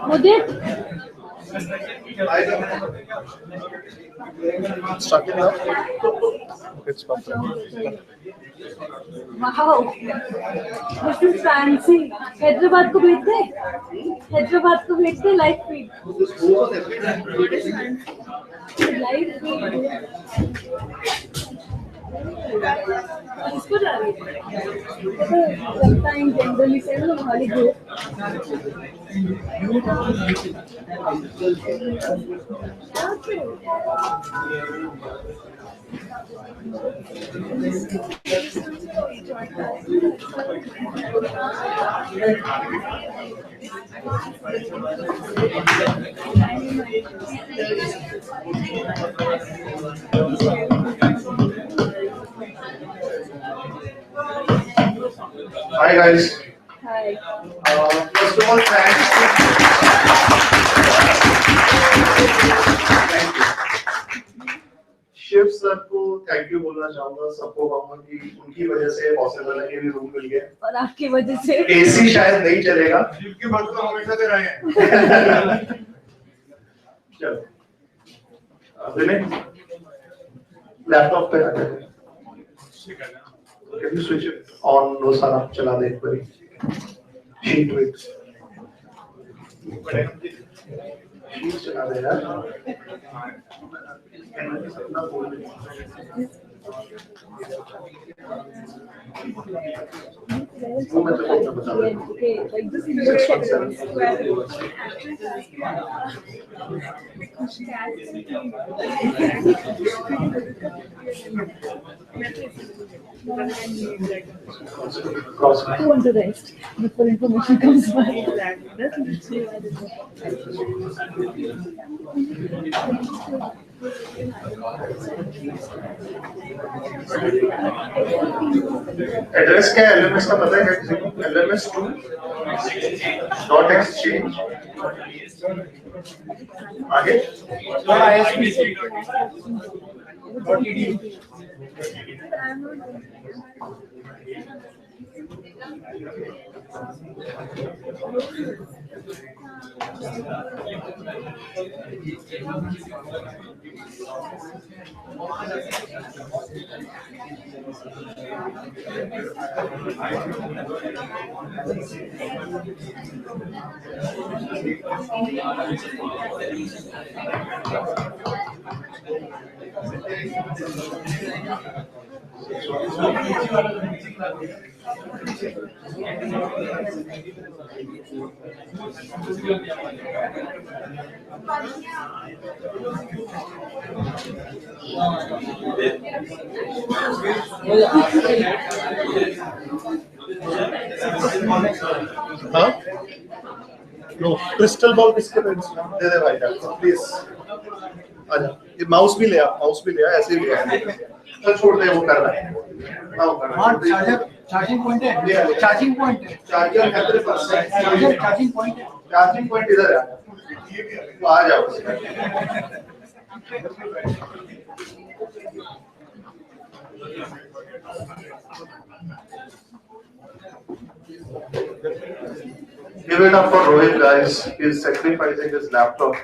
Mudit Stuck it now? It's perfect. Wow, this is fancy. Hyderabad को भेजते live feed इसको डाल sometimes generally say no holi group Hi guys. Hi. First of all, thanks. Shiv sir को thank you बोलना चाहूंगा, सबको कहूंगा कि उनकी वजह से पॉसिबल है कि भी रूम मिल गया और आपकी वजह से एसी शायद नहीं चलेगा। की बात तो हमेशा दे रहे हैं। चलो विनय लैपटॉप पे आ जाए, can you switch it on? वो सारा चला दे एक बारी शीट विथ शीट चला दे यार। Who want to rest before information comes by? Address क्या है LMS का पता है किसी को? LMS डॉट एक्सचेंज आगे हाँ नो क्रिस्टल बॉल किसके पे दे दे भाई प्लीज। अच्छा ये माउस भी ले आ, ऐसे ही ले आ, चल छोड़ दे, वो कर रहा है ना, वो कर रहा है। चार्जिंग पॉइंट है, चार्जिंग चार्जर है तेरे पास? चार्जिंग पॉइंट इधर है, तो आ जाओ। Give it up for Rohit, guys. He's sacrificing his laptop.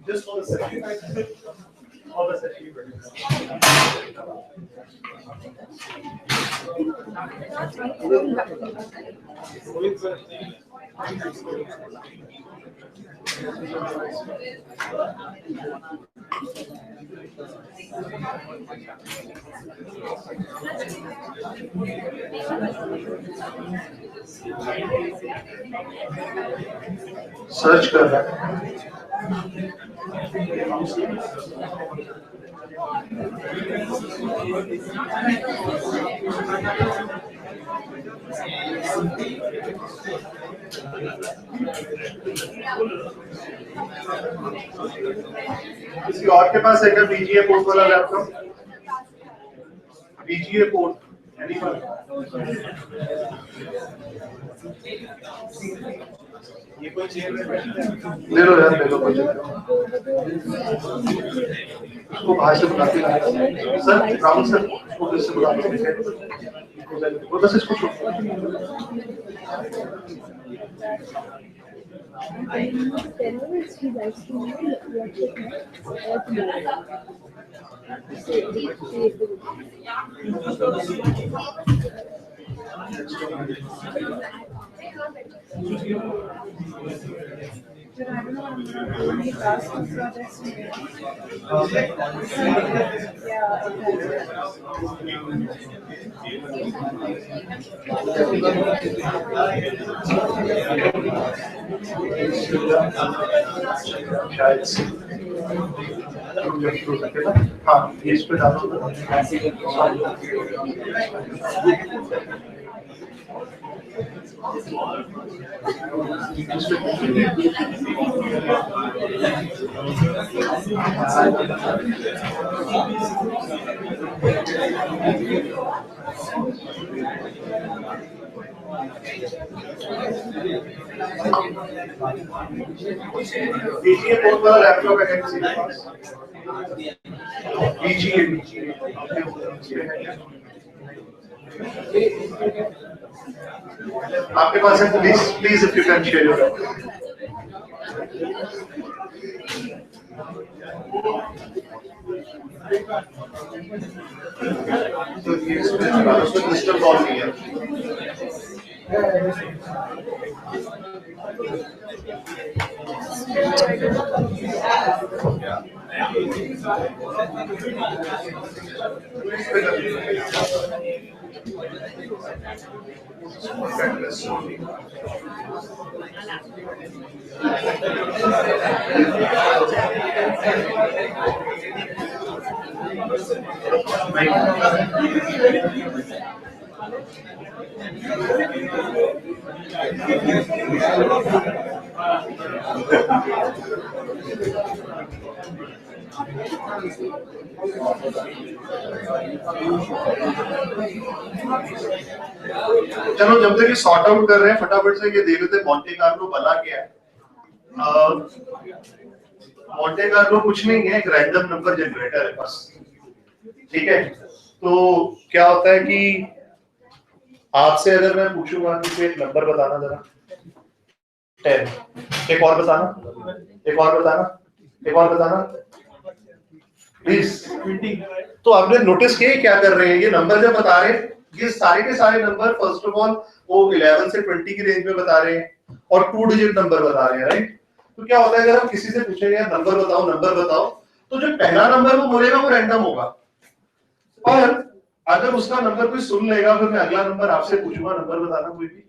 Just for the second. All the second. Search कर रहा है। किसी और के पास है क्या VGA पोर्ट वाला लैपटॉप? VGA पोर्ट ये कोई चेयर में बैठता ले लो यार, ले लो कुछ। उसको बाहर से बुलाते हैं सर, राहुल सर, उसको फिर से बुला लो। वो बस इसको शायद से हाँ, ये इस पे डालो। बीजीए बहुत बड़ा लैपटॉप है किसी के पास। बीजीए आपके पास है, please if you can share your. तो ये उसमें क्रिस्टल बॉल नहीं है। चलो जब तक ये सॉर्ट आउट कर रहे हैं फटाफट से ये देख लेते हैं मॉन्टे कार्लो बना क्या है। मॉन्टे कार्लो कुछ नहीं है, एक रैंडम नंबर जनरेटर है बस, ठीक है। तो क्या होता है कि आपसे अगर मैं पूछूंगा कि कोई एक नंबर बताना जरा 10, एक और बताना, एक और बताना, एक और बताना प्लीज। तो आपने नोटिस किया क्या कर रहे हैं, ये नंबर जब बता रहे हैं ये सारे के सारे नंबर फर्स्ट ऑफ ऑल वो 11 से 20 की रेंज में बता रहे हैं और 2 डिजिट नंबर बता रहे हैं, राइट। तो क्या होता है अगर हम किसी से पूछेंगे नंबर बताओ, तो जो पहला नंबर वो बोलेगा वो रैंडम होगा, और अगर उसका नंबर कोई सुन लेगा फिर मैं अगला नंबर आपसे पूछूंगा नंबर बताना कोई भी,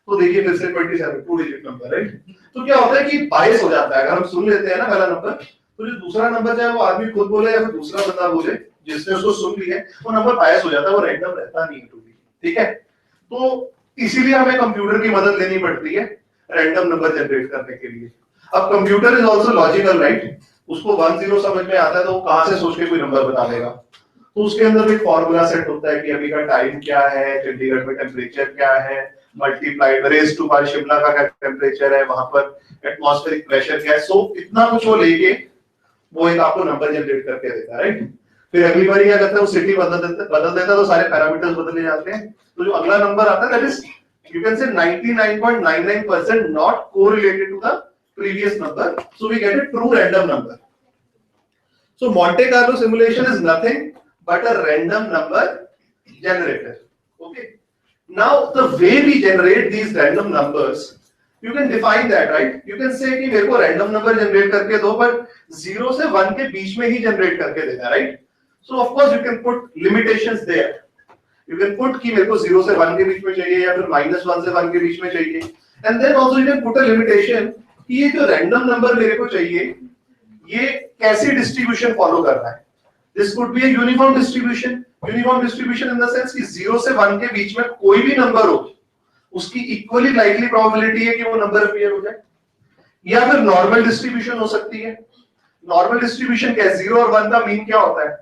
तो देखिए फिर से 27 2 डिजिट नंबर, राइट। तो क्या होता है कि बायस हो जाता है, अगर हम सुन लेते हैं ना पहला नंबर, तो जो दूसरा नंबर चाहे वो आदमी खुद बोले या फिर दूसरा बंदा बोले जिसने उसको सुन लिया है, वो नंबर बायस हो जाता है, वो रैंडम रहता नहीं है, ठीक है। तो इसीलिए हमें कंप्यूटर की मदद लेनी पड़ती है रैंडम नंबर जनरेट करने के लिए। अब computer is also logical, right. उसको 1-0 समझ में आता है तो वो कहां से सोच के कोई नंबर बता देगा। तो उसके अंदर एक फॉर्मूला सेट होता है कि अभी का टाइम क्या है, चंडीगढ़ में टेम्परेचर क्या है, multiplied raise to by Shimla का क्या टेम्परेचर है, वहां पर एटमॉस्फेरिक प्रेशर क्या है। सो इतना कुछ वो लेके वो एक आपको नंबर जनरेट करके देता है, राइट। फिर अगली बार क्या करता है वो सिटी बदल देता है तो सारे पैरामीटर्स बदले जाते हैं। तो जो अगला नंबर आता है that is you can say 99.99% not correlated to the previous number, so we get a true random number. So Monte Carlo simulation is nothing but a random number generator. Okay. Now the way we generate these random numbers, you can define that, right? You can say कि मेरे को random number generate करके दो, but 0 से 1 के बीच में ही generate करके देना, right? So of course you can put limitations there. You can put कि मेरे को 0 से 1 के बीच में चाहिए या फिर -1 से 1 के बीच में चाहिए, and then also you can put a limitation कि ये जो random number मेरे को चाहिए ये कैसी distribution follow कर रहा है। This could be a uniform distribution. Uniform distribution in the sense कि 0 से 1 के बीच में कोई भी नंबर हो उसकी equally likely probability है कि वो नंबर अपीयर हो जाए, या फिर नॉर्मल डिस्ट्रीब्यूशन हो सकती है। नॉर्मल डिस्ट्रीब्यूशन क्या है, 0 और 1 का मीन क्या होता है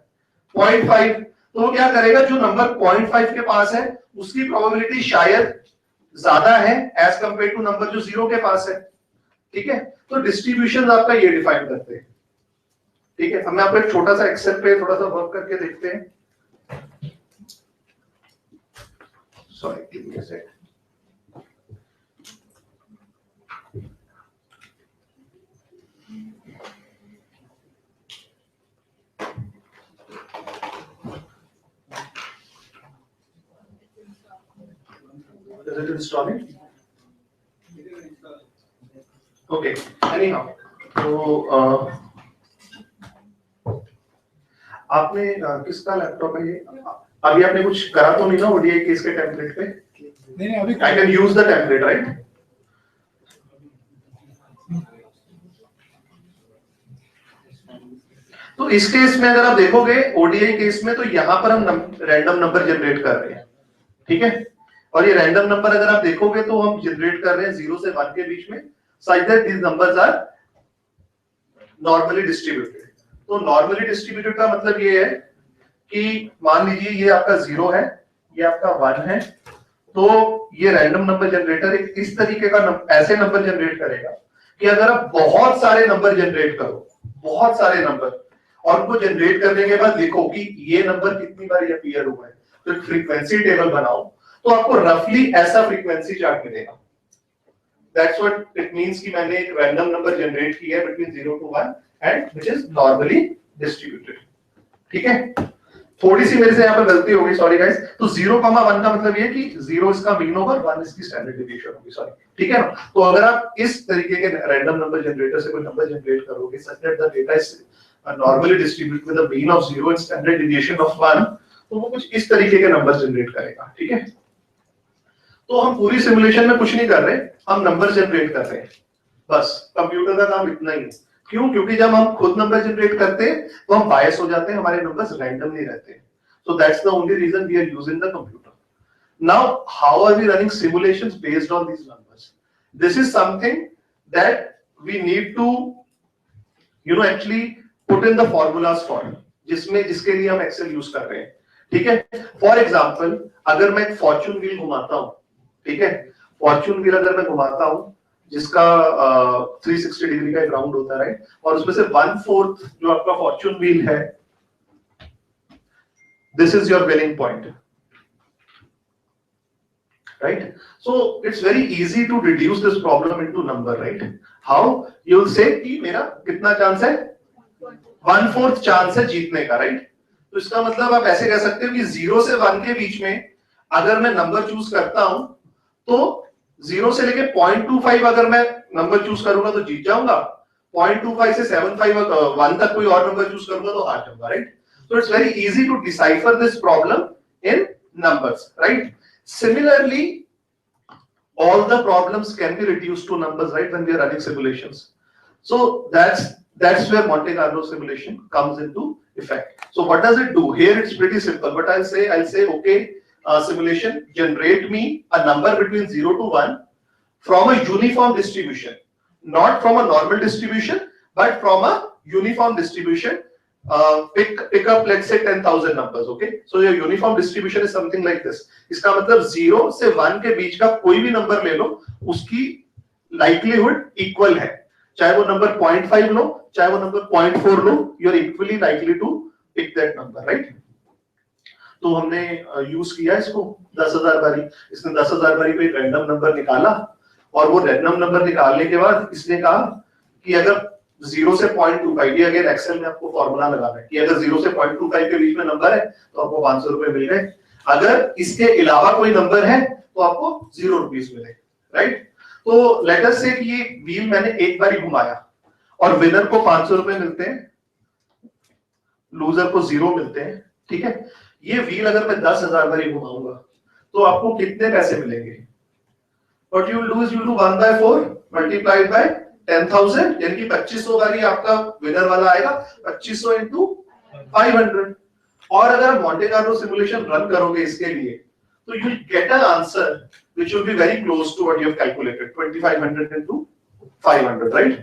0.5, तो वो क्या करेगा, जो नंबर 0.5 के पास है उसकी प्रोबेबिलिटी शायद ज्यादा है एज कंपेयर टू नंबर जो 0 के पास है। ठीक है, तो डिस्ट्रीब्यूशन आपका ये डिफाइन करते हैं। ठीक है, हम आपको एक छोटा सा एक्सेल पे थोड़ा सा वर्क करके देखते हैं। Sorry, give me a second. Is it installing? Okay, anyhow, तो आपने किसका लैपटॉप है ये? अभी आपने कुछ करा तो नहीं ना ओडीआई केस के टेम्पलेट पे? नहीं अभी I can use the template right? तो इस केस में अगर आप देखोगे ओडीआई केस में, तो यहां पर हम रैंडम नंबर जनरेट कर रहे हैं। ठीक है, और ये रैंडम नंबर अगर आप देखोगे तो हम जनरेट कर रहे हैं 0 से 1 के बीच में, such that these numbers are normally distributed। तो नॉर्मली डिस्ट्रीब्यूटेड का मतलब ये है कि मान लीजिए ये आपका 0 है, ये आपका 1 है, तो ये रैंडम नंबर जनरेटर एक इस तरीके का ऐसे नंबर जनरेट करेगा कि अगर आप बहुत सारे नंबर जनरेट करो, बहुत सारे नंबर, और उनको जनरेट करने के बाद देखो कि ये नंबर कितनी बार अपीयर हुआ है, तो एक फ्रीक्वेंसी टेबल बनाओ, तो आपको रफली ऐसा फ्रीक्वेंसी चार्ट मिलेगा। That's what it means कि मैंने एक रैंडम नंबर जनरेट किया है between 0 to 1 and which is normally distributed। ठीक है, थोड़ी सी मेरे से यहाँ पर गलती हो गई, सॉरी गाइस। तो 0,1 का मतलब ये कि 0 इसका मीन होगा, 1 इसकी स्टैंडर्ड डिवीएशन होगी, सॉरी। ठीक है ना, तो अगर आप इस तरीके के रैंडम नंबर जनरेटर से कोई नंबर जनरेट करोगे such that the data is normally distributed with a mean of 0 and standard deviation of 1, तो वो कुछ इस तरीके के नंबर जनरेट करेगा। ठीक है, तो हम पूरी सिमुलेशन में कुछ नहीं कर रहे, हम नंबर जनरेट कर रहे हैं, बस कंप्यूटर का काम इतना ही है। क्यों? क्योंकि जब हम खुद नंबर जनरेट करते हैं तो हम बायस हो जाते हैं, हमारे नंबर्स रैंडम नहीं रहते। So that's the only reason we are using the computer. Now how are we running simulations based on these numbers? This is something that we need to actually put in the formulas for, जिसके लिए हम Excel use कर रहे हैं। ठीक है, for example अगर मैं एक फॉर्चून व्हील घुमाता हूं, ठीक है, फॉर्चून व्हील अगर मैं घुमाता हूं जिसका 360 डिग्री का एक राउंड होता है, राइट, और उसमें से 1/4 जो आपका फॉर्चून व्हील है, this is your winning point, right. So it's very easy to reduce this problem into number, right. How? You will say कि मेरा कितना चांस है, 1/4 चांस है जीतने का, राइट। तो इसका मतलब आप ऐसे कह सकते हो कि 0 से 1 के बीच में अगर मैं नंबर चूज करता हूं तो 0 से लेके 0.25 अगर मैं नंबर चूज करूंगा तो जीत जाऊंगा, 0.25 से 7.5 1 तक कोई और नंबर चूज करूंगा तो हार जाऊंगा, right. So it's very easy to decipher this problem in numbers, right? Similarly, all the problems can be reduced to numbers, right, when we are running simulations. So that's where Monte Carlo simulation comes into effect. So what does it do? Here it's pretty simple, but I'll say okay, simulation, generate me a number between 0 to 1 from a uniform distribution, not from a normal distribution, but from a uniform distribution. Pick up let's say 10,000 numbers, okay? So your uniform distribution is something like this. इसका मतलब 0 से 1 के बीच का कोई भी number ले लो, उसकी likelihood equal है, चाहे वो नंबर 0.5 लो, चाहे वो number 0.4 low, you are equally likely to pick that number, right? तो हमने यूज किया इसको 10,000 बारी, इसने 10,000 बारी कोई रैंडम नंबर निकाला, और वो रैंडम नंबर निकालने के बाद इसने कहा कि अगर 0 से 0.25, ये अगेन एक्सेल में आपको फॉर्मूला लगाना है कि अगर 0 से 0.25 के बीच में नंबर है तो आपको 500 रुपए मिल गए, अगर इसके अलावा कोई नंबर है तो आपको 0 रुपीस मिले, राइट। तो लेट अस से कि ये व्हील मैंने एक बार ही घुमाया और विनर को 500 रुपए मिलते हैं, लूजर को 0 मिलते हैं, ठीक है। ये व्हील अगर मैं 10,000 बार घुमाऊंगा तो आपको कितने पैसे मिलेंगे? What you will do is you do 1/4 multiplied by 10,000, यानी कि 2500 बारी आपका विनर वाला आएगा, 2500 into 500। और अगर मॉन्टे कार्लो सिमुलेशन रन करोगे इसके लिए तो you will get an answer which will be very close to what you have calculated, 2,500 into 500, right?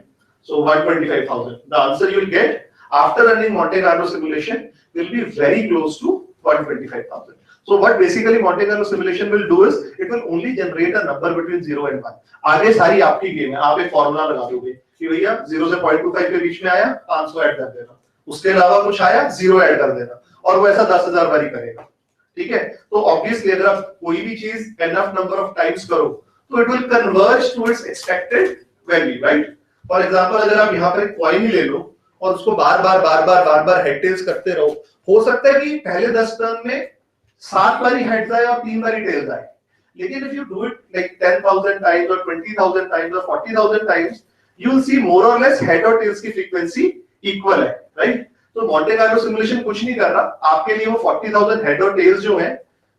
So 125,000. The answer you will get after running Monte Carlo simulation will be very close to 125,000. So what basically Monte Carlo simulation will do is it will only generate a number between 0 and 1. आगे सारी आपकी game है, आप एक formula लगा दोगे कि भैया 0 से 0.25 के बीच में आया 500 ऐड कर देना, उसके अलावा कुछ आया 0 ऐड कर देना, और वो ऐसा 10,000 बारी करेगा, ठीक है। तो ऑब्वियसली अगर आप कोई भी चीज एनफ नंबर ऑफ टाइम्स करो तो it will converge to its expected value, right. For example अगर आप यहाँ पर एक कॉइन ही ले लो और उसको बार बार हेड टेल्स करते रहो, हो सकता है कि पहले 10 टर्न में 7 बारी हेड्स आए और 3 बारी टेल्स आए, लेकिन if you do it like 10,000 times और 20,000 टाइम्स और 40,000 टाइम्स, यू विल सी मोर और लेस हेड और टेल्स की फ्रीक्वेंसी इक्वल है, राइट। तो मॉन्टे कार्लो सिमुलेशन कुछ नहीं कर रहा आपके लिए, वो 40,000 हेड और टेल्स जो है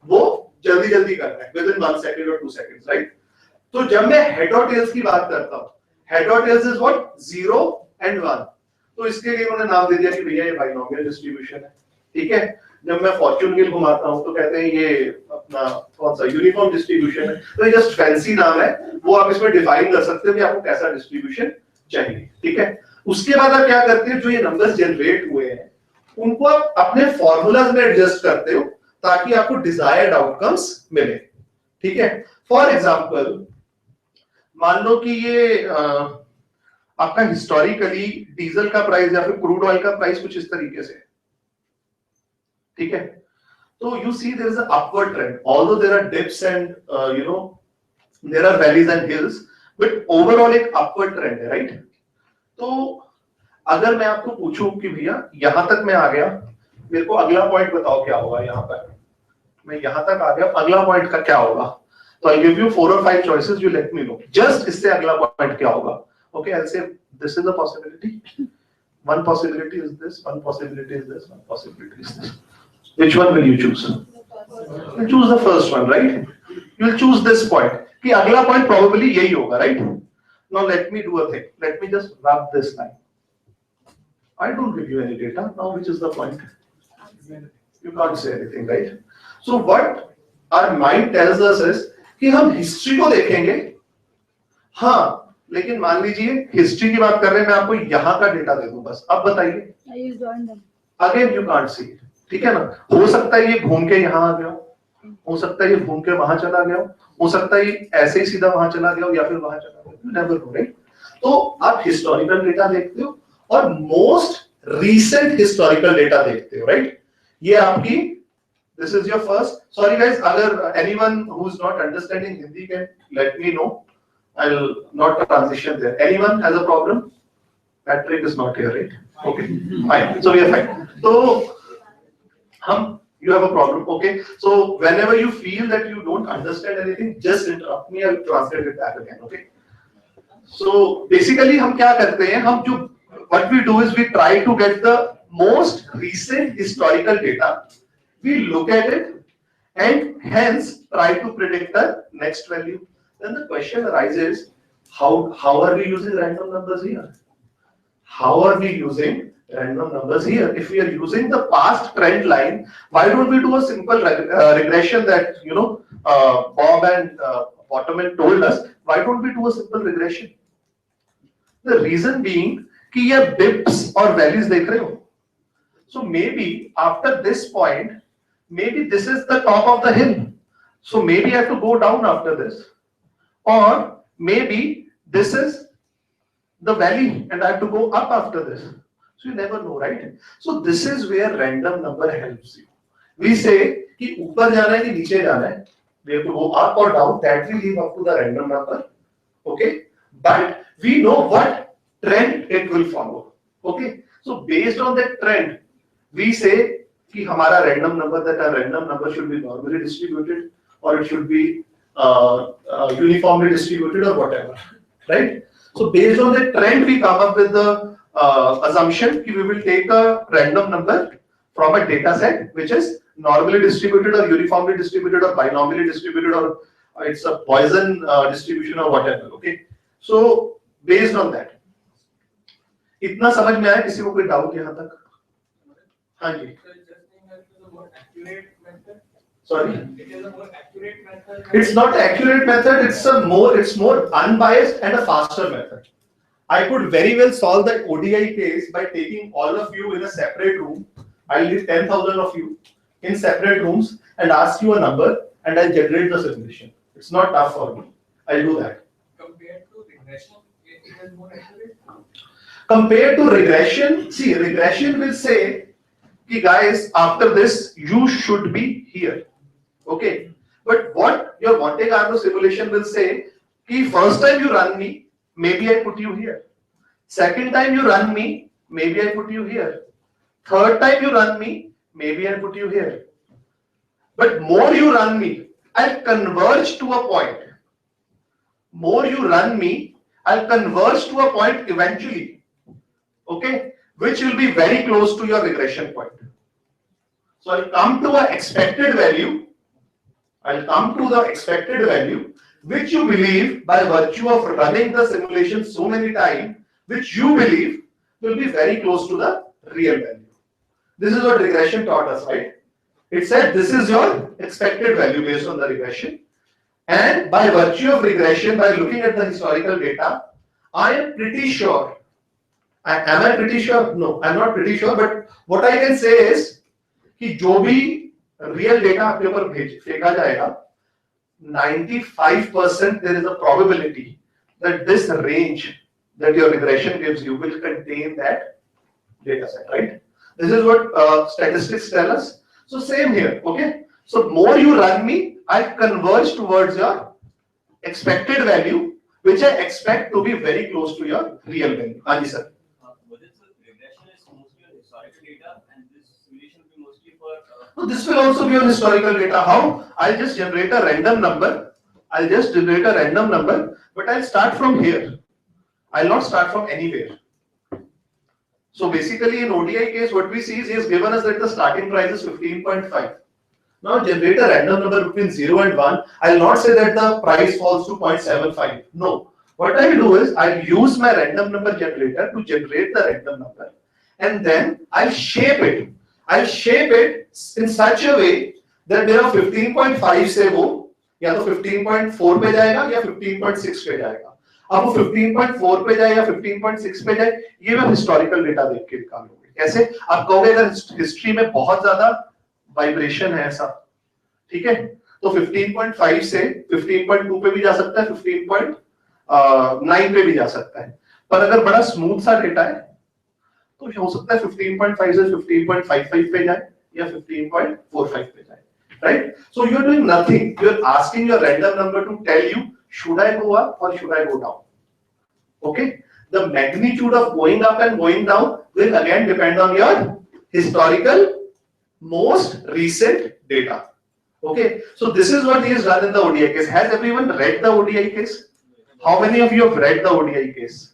वो जल्दी कर रहा है विद इन 1 सेकंड और 2 सेकंड्स, राइट। तो जब मैं हेड और टेल्स की बात करता हूं, हेड और टेल्स इज व्हाट 0 एंड 1, तो इसके लिए उन्होंने नाम दे दिया कि भैया ये बाइनोमियल डिस्ट्रीब्यूशन है, ठीक है। जब मैं फॉर्च्यून व्हील घुमाता हूं तो कहते हैं ये अपना कौन सा यूनिफॉर्म डिस्ट्रीब्यूशन है, तो ये जस्ट फैंसी नाम है, वो आप इसमें डिफाइन कर सकते हो कि आपको कैसा डिस्ट्रीब्यूशन चाहिए, ठीक है। उसके बाद आप क्या करते हो, जो ये नंबर्स जनरेट हुए हैं उनको आप अपने फॉर्मूलाज में एडजस्ट करते हो ताकि आपको डिजायर्ड आउटकम्स मिले, ठीक है। फॉर एग्जांपल मान लो कि ये आपका हिस्टोरिकली डीजल का प्राइस या फिर क्रूड ऑयल का प्राइस कुछ इस तरीके से, ठीक है। तो you see there is a upward trend, although there are dips and you know there are valleys and hills, but overall एक अपवर्ड ट्रेंड है, राइट। तो अगर मैं आपको पूछूं कि भैया यहां तक मैं आ गया, मेरे को अगला पॉइंट बताओ क्या होगा, यहां पर मैं यहां तक आ गया, अगला पॉइंट का क्या होगा, तो I give you 4 or 5 choices, you let me know just इससे अगला पॉइंट क्या होगा। Okay, I'll say this is a possibility, one possibility is this, one possibility is this, one possibility is this. Which one will you choose? You'll choose the first one, right? You'll choose this point कि अगला point probably यही होगा, right? Now let me do a thing, let me just rub this line. I don't give you any data now, which is the point? You can't say anything, right? So what our mind tells us is कि हम history को देखेंगे, हाँ, लेकिन मान लीजिए history की बात कर रहे हैं, मैं आपको यहाँ का डेटा दे दूं बस, अब बताइए अगेन यू कांट सी, ठीक है ना। हो सकता है ये घूम के यहाँ आ गया, हो सकता है ये घूम के वहां चला गया, हो सकता है ये ऐसे ही सीधा वहां चला गया या फिर वहां चला गया, यू नेवर नो, राइट। तो आप हिस्टोरिकल डेटा देखते हो और मोस्ट रीसेंट हिस्टोरिकल डेटा देखते हो, राइट। ये आपकी this is your first, sorry guys, agar anyone who's not understanding Hindi can let me know, I'll not transition there. Anyone has a problem? Patrick is not here, right? Okay, fine, so we are fine. So you have a problem, okay. So whenever you feel that you don't understand anything, just interrupt me, I'll translate it back again, okay. So basically हम क्या करते हैं, हम जो what we do is we try to get the most recent historical data, we look at it and hence try to predict the next value. Then the question arises, how are we using random numbers here? How are we using random numbers here? If we are using the past trend line, why don't we do a simple regression that, you know, Bob and Waterman told us? Why don't we do a simple regression? The reason being कि ये dips और valleys देख रहे हो, so maybe after this point, maybe this is the top of the hill, so maybe I have to go down after this, or maybe this is the valley and I have to go up after this, so you never know, right? So this is where random number helps you. We say कि ऊपर जाना है कि नीचे जाना है, we have to go up or down, that will leave up to the random number, okay, but we know what trend it will follow, okay. So based on that trend we say कि हमारा random number, that our random number should be normally distributed or it should be uniformly distributed or whatever, right? So based on the trend we come up with the assumption that we will take a random number from a data set which is normally distributed or uniformly distributed or binomially distributed or it's a Poisson distribution or whatever, okay. So based on that, इतना समझ में आया, किसी को कोई doubt यहाँ तक? हाँ जी. Sorry, it is a more accurate method. It's not accurate method, it's more unbiased and a faster method. I could very well solve the ODI case by taking all of you in a separate room. I'll need 10,000 of you. in separate rooms and ask you a number and I'll generate the simulation. It's not tough for me. I'll do that. Compared to regression, it is more accurate. Compared to regression, see, regression will say, "Ki guys, after this, you should be here." Okay. But what your Monte Carlo simulation will say, "Ki first time you run me, maybe I put you here. Second time you run me, maybe I put you here. Third time you run me, maybe I put you here. But more you run me, I'll converge to a point. More you run me, I'll converge to a point eventually. Okay? Which will be very close to your regression point. So I'll come to an expected value. I'll come to the expected value, which you believe by virtue of running the simulation so many times, which you believe will be very close to the real value. This is what regression taught us, right? It said this is your expected value based on the regression. And by virtue of regression, by looking at the historical data, I am pretty sure. Am I pretty sure? No, I'm not pretty sure. But what I can say is कि जो भी real data आपके ऊपर फेंका जाएगा, 95% there is a probability that this range that your regression gives you will contain that data set, right? This is what statistics tell us. So same here, okay? So more you run me, I converge towards your expected value, which I expect to be very close to your real value. Anji sir. But this regression is mostly on historical data, and this simulation will be mostly for. So this will also be on historical data. How? I'll just generate a random number. But I'll start from here. I'll not start from anywhere. So basically, in ODI case, what we see is he has given us that the starting price is 15.5. Now generate a random number between 0 and 1. I'll not say that the price falls to 0.75. No. What I'll do is I'll use my random number generator to generate the random number. And then I'll shape it. I'll shape it in such a way that मेरा 15.5 से वो या तो 15.4 पे जाएगा या 15.6 पे जाएगा. अब वो 15.4 पे जाए या 15.6 पे जाए, ये मैं हिस्टोरिकल डेटा देख के निकालूंगी. कैसे? आप कहोगे अगर हिस्ट्री में बहुत ज्यादा वाइब्रेशन है ऐसा, ठीक है, तो 15.5 से 15.2 पे भी जा सकता है, 15.9 पे भी जा सकता है. पर अगर बड़ा स्मूथ सा डेटा है तो हो सकता है 15.5 से 15.55 पे जाए या 15.45 पे जाए, right? So you are doing nothing. You are asking your random number to tell you should I go up or should I go down. Okay? The magnitude of going up and going down will again depend on your historical most recent data. Okay? So this is what he has done in the ODI case. Has everyone read the ODI case? How many of you have read the ODI case?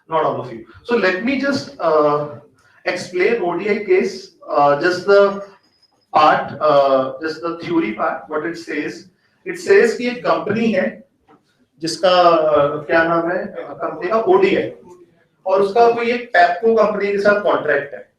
Not all of you. So let me just explain ODI case, just the part, just the theory part, what it says. It says कि एक company है जिसका क्या नाम है company का ODI और उसका कोई एक पेप्को कंपनी के साथ कॉन्ट्रैक्ट है.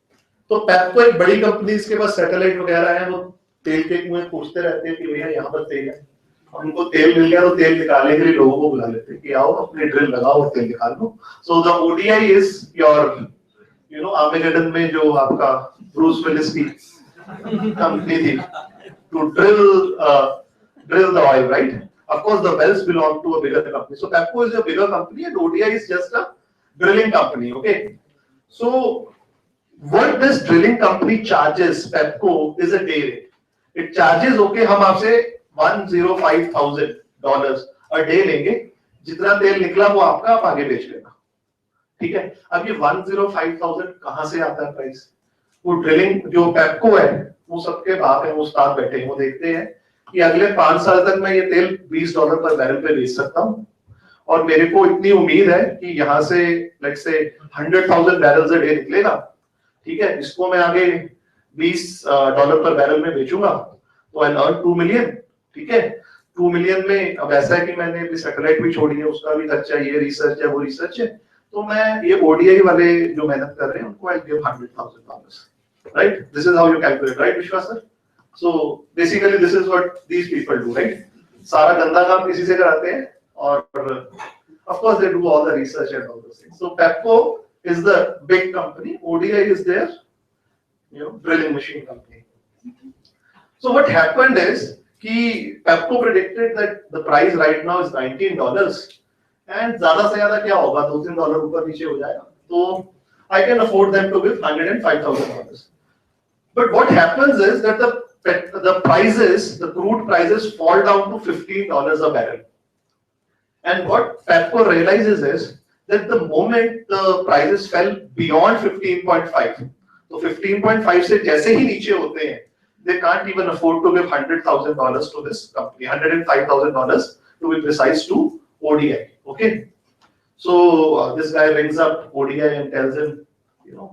तो पेप्को एक बड़ी कंपनी, इसके पास सैटेलाइट वगैरह है, वो तेल के कुएं पूछते रहते हैं कि भैया यहाँ पर तेल है. उनको तेल मिल गया तो तेल निकालने के लिए लोगों को बुला लेते हैं कि आओ अपनी ड्रिल लगाओ और तेल निकाल लो. So the ODI is your Armageddon में जो आपका ब्रूस विलिस की कंपनी थी to drill the oil, right? Of course, the wells belong to a bigger company. So Pepco is a bigger company and ODI is just a drilling company. Okay. So what this drilling company charges Pepco is a day rate. It charges, okay, हम आपसे $105,000 a day लेंगे, जितना तेल निकला वो आपका आप आगे बेच लेना. ठीक है. अब ये 105,000 कहाँ से आता है प्राइस? वो ड्रिलिंग जो Pepco है वो सबके बाप है, वो उस्ताद बैठे हैं, वो देखते हैं कि अगले 5 साल तक मैं ये तेल $20 पर बैरल पे बेच सकता हूँ और मेरे को इतनी उम्मीद है कि यहाँ से let's say 100,000 barrels a day निकलेगा. ठीक है. इसको मैं आगे $20 पर बैरल में बेचूंगा तो आई अर्न 2 मिलियन. ठीक है. 2 मिलियन में अब ऐसा है कि मैंने अभी सैटेलाइट भी छोड़ी है, उसका भी खर्चा, ये रिसर्च है वो रिसर्च है, तो मैं ये ODI वाले जो मेहनत कर रहे हैं उनको I give $100,000. Right. This is how you calculate, right विश्वास sir? So basically this is what these people do, right? सारा गंदा काम किसी से कराते हैं और of course they do all the research and all those things. So Pepco is the big company, ODI is their drilling machine company. So what happened is कि Pepco predicted that the price right now is $19 and ज़्यादा से ज़्यादा क्या होगा, $2-3 ऊपर नीचे हो जाएगा, तो I can afford them to give $105,000. But what happens is that the prices, the crude prices fall down to $15 a barrel. And what Pepco realizes is that the moment the prices fell beyond 15.5, so 15.5 से जैसे ही नीचे होते हैं, they can't even afford to give $100,000 to this company, $105,000 to be precise to ODI. Okay, so this guy rings up ODI and tells him,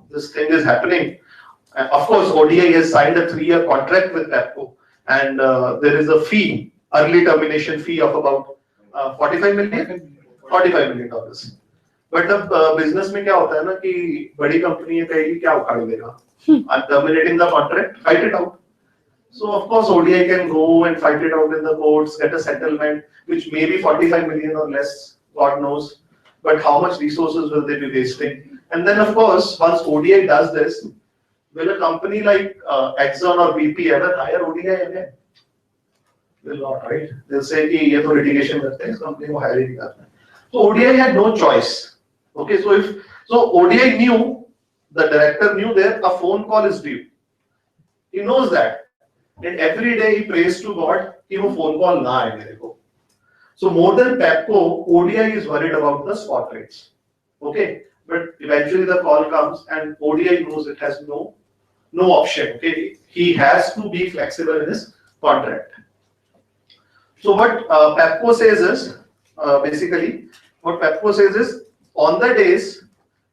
this thing is happening. Of course, ODI has signed a 3-year contract with Pepco, and there is a fee, early termination fee of about $45 million. But the business में क्या होता है ना कि बड़ी company है कहेगी क्या उखाड़ लेगा, I'm terminating the contract, fight it out. So of course ODI can go and fight it out in the courts, get a settlement which may be 45 million or less, God knows. But how much resources will they be wasting? And then of course once ODI does this, will a company like Exxon or BP ever hire ODI again? Will not, right? They'll say कि ये तो litigation करते हैं, इस company को hire ही नहीं करना. So ODI had no choice. Okay, so ODI knew, the director knew there a phone call is due. He knows that, and every day he prays to God कि वो phone call ना आए मेरे को. So more than Pepco, ODI is worried about the spot rates. Okay, but eventually the call comes, and ODI knows it has no option. Okay, he has to be flexible in his contract. So what Pepco says is, basically, what Pepco says is, on the days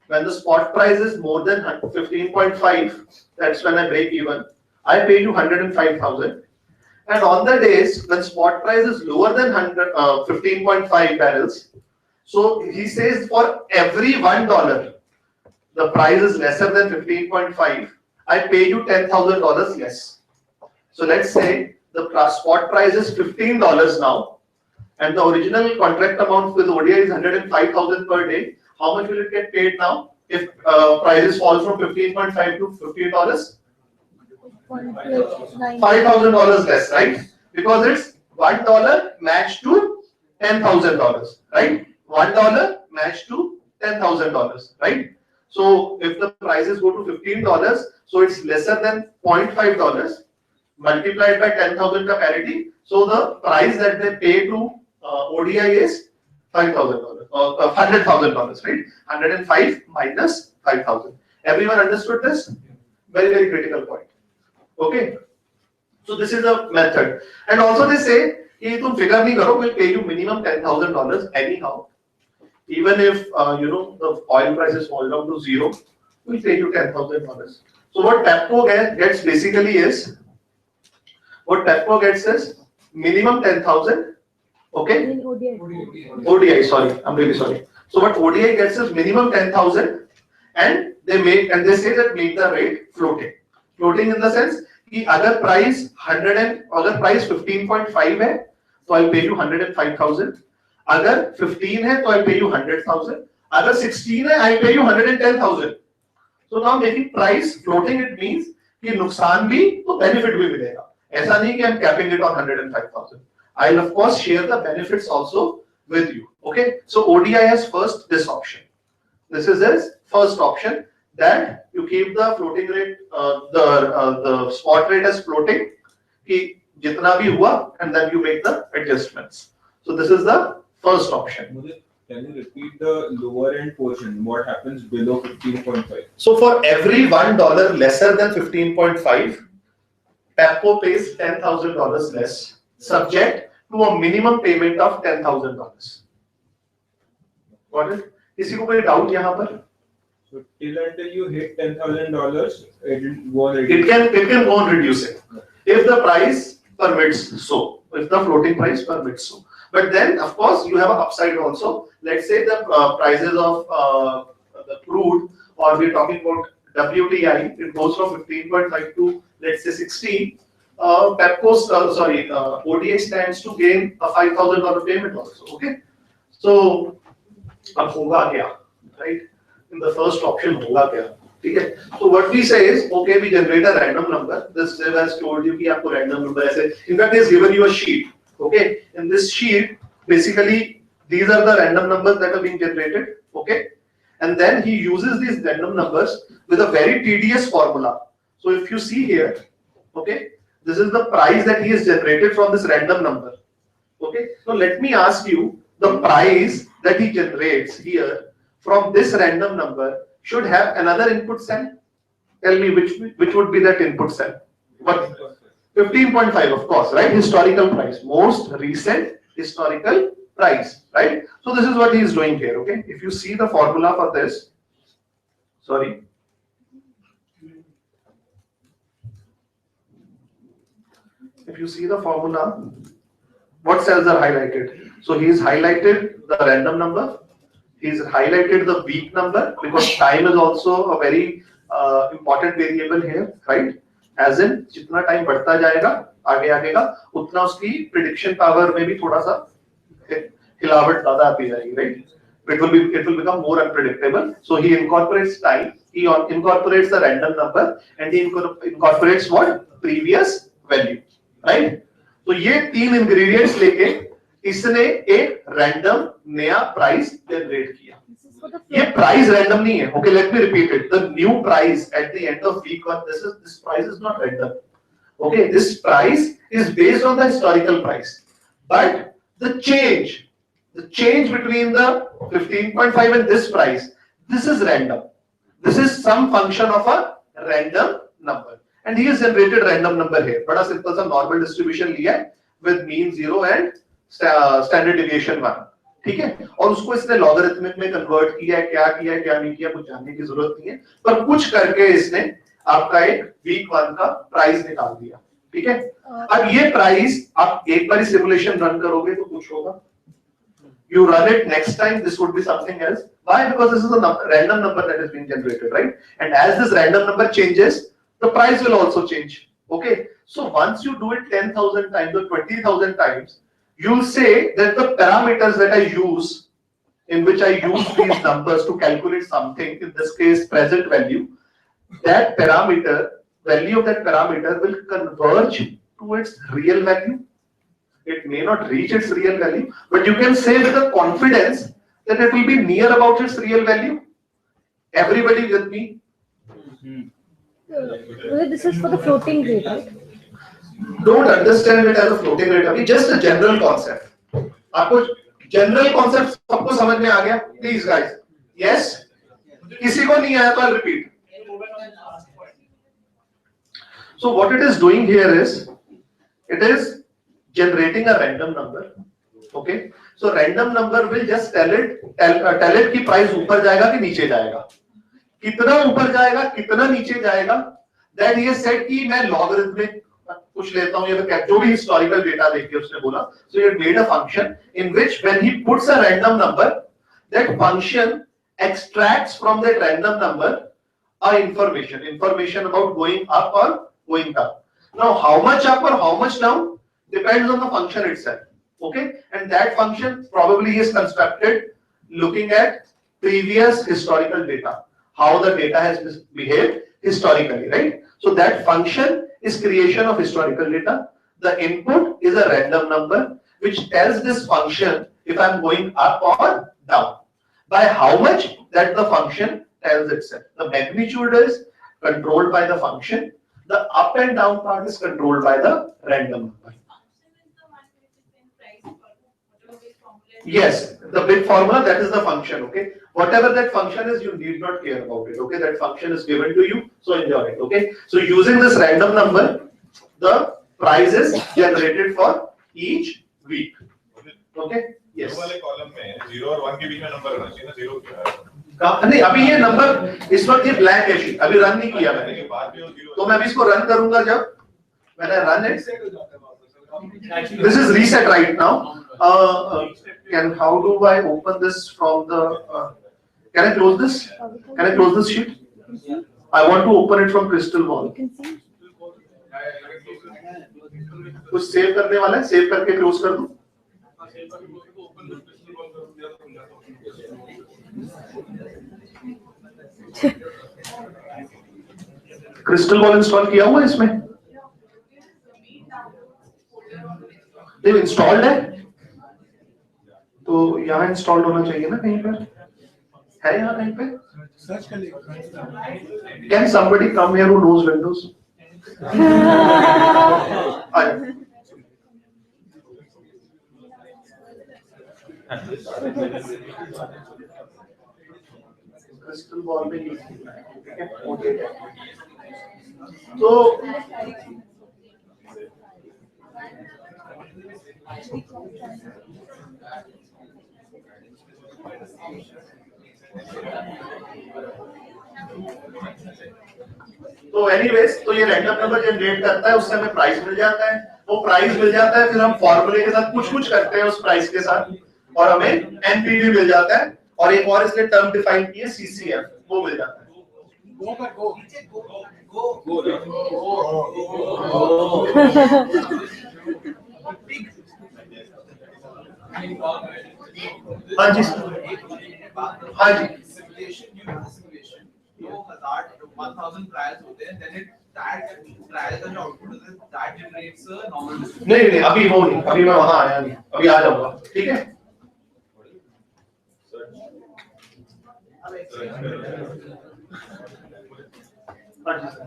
when the spot price is more than 15.5, that's when I break even. I pay you 105,000. And on the days when spot price is lower than 15.5 barrels, so he says for every $1, the price is lesser than 15.5, I pay you $10,000 less. So let's say the spot price is $15 now, and the original contract amount with ODI is 105,000 per day. How much will it get paid now if prices fall from 15.5 to $15? $5,000 less, right? Because it's $1 matched to $10,000, right? $1 matched to $10,000, right? So if the prices go to $15, so it's lesser than $0.5 multiplied by 10,000 ka parity. So the price that they pay to ODI is $5,000 or $100,000, right? 105 minus 5,000. Everyone understood this? Very, very critical point. Okay. So this is a method. And also they say, if you figure nahi karo, we'll pay you minimum $10,000 anyhow. Even if the oil prices fall down to zero, we'll pay you $10,000. So what Pepco gets basically is, minimum 10,000. Okay. ODI, sorry, I'm really sorry. So what ODI gets is minimum 10,000, and they say that make the rate floating. Floating in the sense कि अगर price 15.5 है, तो I'll pay you 105,000. अगर 15 है, तो I'll pay you 100,000. अगर 16 है, I'll pay you 110,000. So now making price floating, it means कि नुकसान भी तो benefit भी मिलेगा. ऐसा नहीं कि I'm capping it on 105,000. I'll of course share the benefits also with you. Okay, so ODI has first this option. This is his first option, that you keep the floating rate, the spot rate as floating, कि जितना भी हुआ, and then you make the adjustments. So this is the first option. Can you repeat the lower end portion? What happens below 15.5? So for every $1 lesser than 15.5, Pepco pays $10,000 less, subject to a minimum payment of $10,000. Got it? किसी को कोई doubt यहाँ पर? So till until you hit $10,000, it go on It can go on reducing if the price permits so. If the floating price permits so. But then, of course, you have an upside also. Let's say the prices of the crude, or we're talking about WTI, it goes from 15.5 to let's say 16. Pepco's ODI stands to gain a $5,000 payment also. Okay, so अब होगा क्या, right? In the first option होगा क्या ठीक है? So what we say is, okay, we generate a random number. This Dev has told you कि आपको random number ऐसे. In fact, he has given you a sheet. Okay, in this sheet, basically these are the random numbers that are being generated. Okay, and then he uses these random numbers with a very tedious formula. So if you see here, okay, this is the price that he has generated from this random number. Okay, so let me ask you, the price that he generates here from this random number should have another input cell. Tell me which would be that input cell? What? 15.5, of course, right? Historical price, most recent historical price, right? So this is what he is doing here. Okay, if you see the formula for this, sorry. If you see the formula, what cells are highlighted? So he's highlighted the random number, he's highlighted the week number, because time is also a very important variable here, right? As in जितना time बढ़ता जाएगा आगे आगेगा उतना उसकी prediction power में भी थोड़ा सा हिलावट ज्यादा आती जाएगी, right? It will become more unpredictable. So he incorporates time, he incorporates the random number, and he incorporates what? Previous value, right? तो ये तीन इंग्रेडिएंट्स लेके इसने एक रैंडम नया प्राइस जनरेट किया. ये प्राइस रैंडम नहीं है. Okay, let me repeat it. The new price at the end of week 1, this price is not random. Okay, this price is based on the historical price, but the change between the 15.5 and this price, this is random. This is some function of a random number. And he has generated random number here. बड़ा simple सा normal distribution लिया है with mean 0 and standard deviation 1. ठीक है? और उसको इसने logarithmic में convert किया है, क्या नहीं किया, कुछ जानने की जरूरत नहीं है. पर कुछ करके इसने आपका एक week 1 का price निकाल दिया. ठीक है? अब ये price आप एक बार सिमुलेशन रन करोगे तो कुछ होगा. You run it next time, this would be something else. Why? Because this is a random number that is being generated, right? And as this random number changes, the price will also change. Okay, so once you do it 10,000 times or 20,000 times, you'll say that the parameters that I use, in which I use these numbers to calculate something, in this case present value, that parameter, value of that parameter will converge to its real value. It may not reach its real value, but you can say with a confidence that it will be near about its real value. Everybody with me? This is for the floating rate, right? Don't understand it as a floating rate. Abhi just a general concept. आपको general concept सबको समझ में आ गया? Please guys. Yes? किसी को नहीं आया तो I'll repeat. So what it is doing here is, it is generating a random number. Okay, so random number will just tell it कि price ऊपर जाएगा कि नीचे जाएगा, कितना ऊपर जाएगा कितना नीचे जाएगा. That he has said कि मैं logarithmic कुछ लेता हूँ या फिर जो भी historical data देख के उसने बोला. So he had made a function in which when he puts a random number, that function extracts from that random number a information about going up or going down. Now how much up or how much down depends on the function itself. Okay, and that function probably is constructed looking at previous historical data, how the data has behaved historically, right? So that function is creation of historical data. The input is a random number which tells this function if I'm going up or down. By how much, that the function tells itself. The magnitude is controlled by the function. The up and down part is controlled by the random number. Yes, the big formula, that is the function. Okay, whatever that function is, you need not care about it. Okay, that function is given to you, so enjoy it. Okay, so using this random number, the price is generated for each week. Okay, yes. वाले column में 0 और 1 के बीच में number रहना चाहिए ना. 0 नहीं, अभी ये नंबर इस वक्त ये ब्लैंक है, अभी रन नहीं किया मैंने, तो मैं अभी इसको रन करूंगा जब मैंने run it. This is reset right now. And how do I open this from the? Can I close this? Can I close this sheet? I want to open it from Crystal Ball. कुछ save करने वाला है, save करके close कर दूं. Crystal ball install किया हुआ है इसमें? नहीं इंस्टॉल्ड है तो यहाँ इंस्टॉल्ड होना चाहिए ना, कहीं पर है, यहाँ कहीं पे सर्च कर लीजिए। Can somebody come here who knows Windows? Crystal ball में तो एनीवेज तो ये रैंडम नंबर जनरेट करता है, उससे हमें प्राइस मिल जाता है, वो प्राइस मिल जाता है, फिर हम फॉर्मूले के साथ कुछ कुछ करते हैं उस प्राइस के साथ और हमें एनपीवी मिल जाता है, और एक और इसने टर्म डिफाइन की है सीसीएफ, वो मिल जाता है। हाँ जी हाँ जी 1000 ट्रायल्स होते हैं, then it that trial का जो आउटपुट होता है that generates a normal distribution। नहीं अभी वो नहीं, अभी मैं वहां आया नहीं, अभी आ जाऊंगा, ठीक है। हाँ जी sir.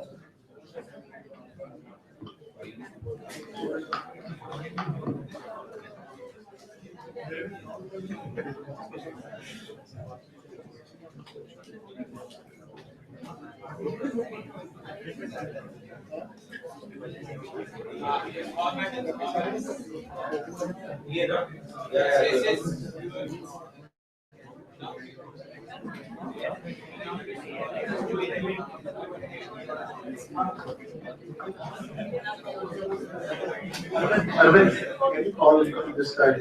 Arvind, can you call this guy?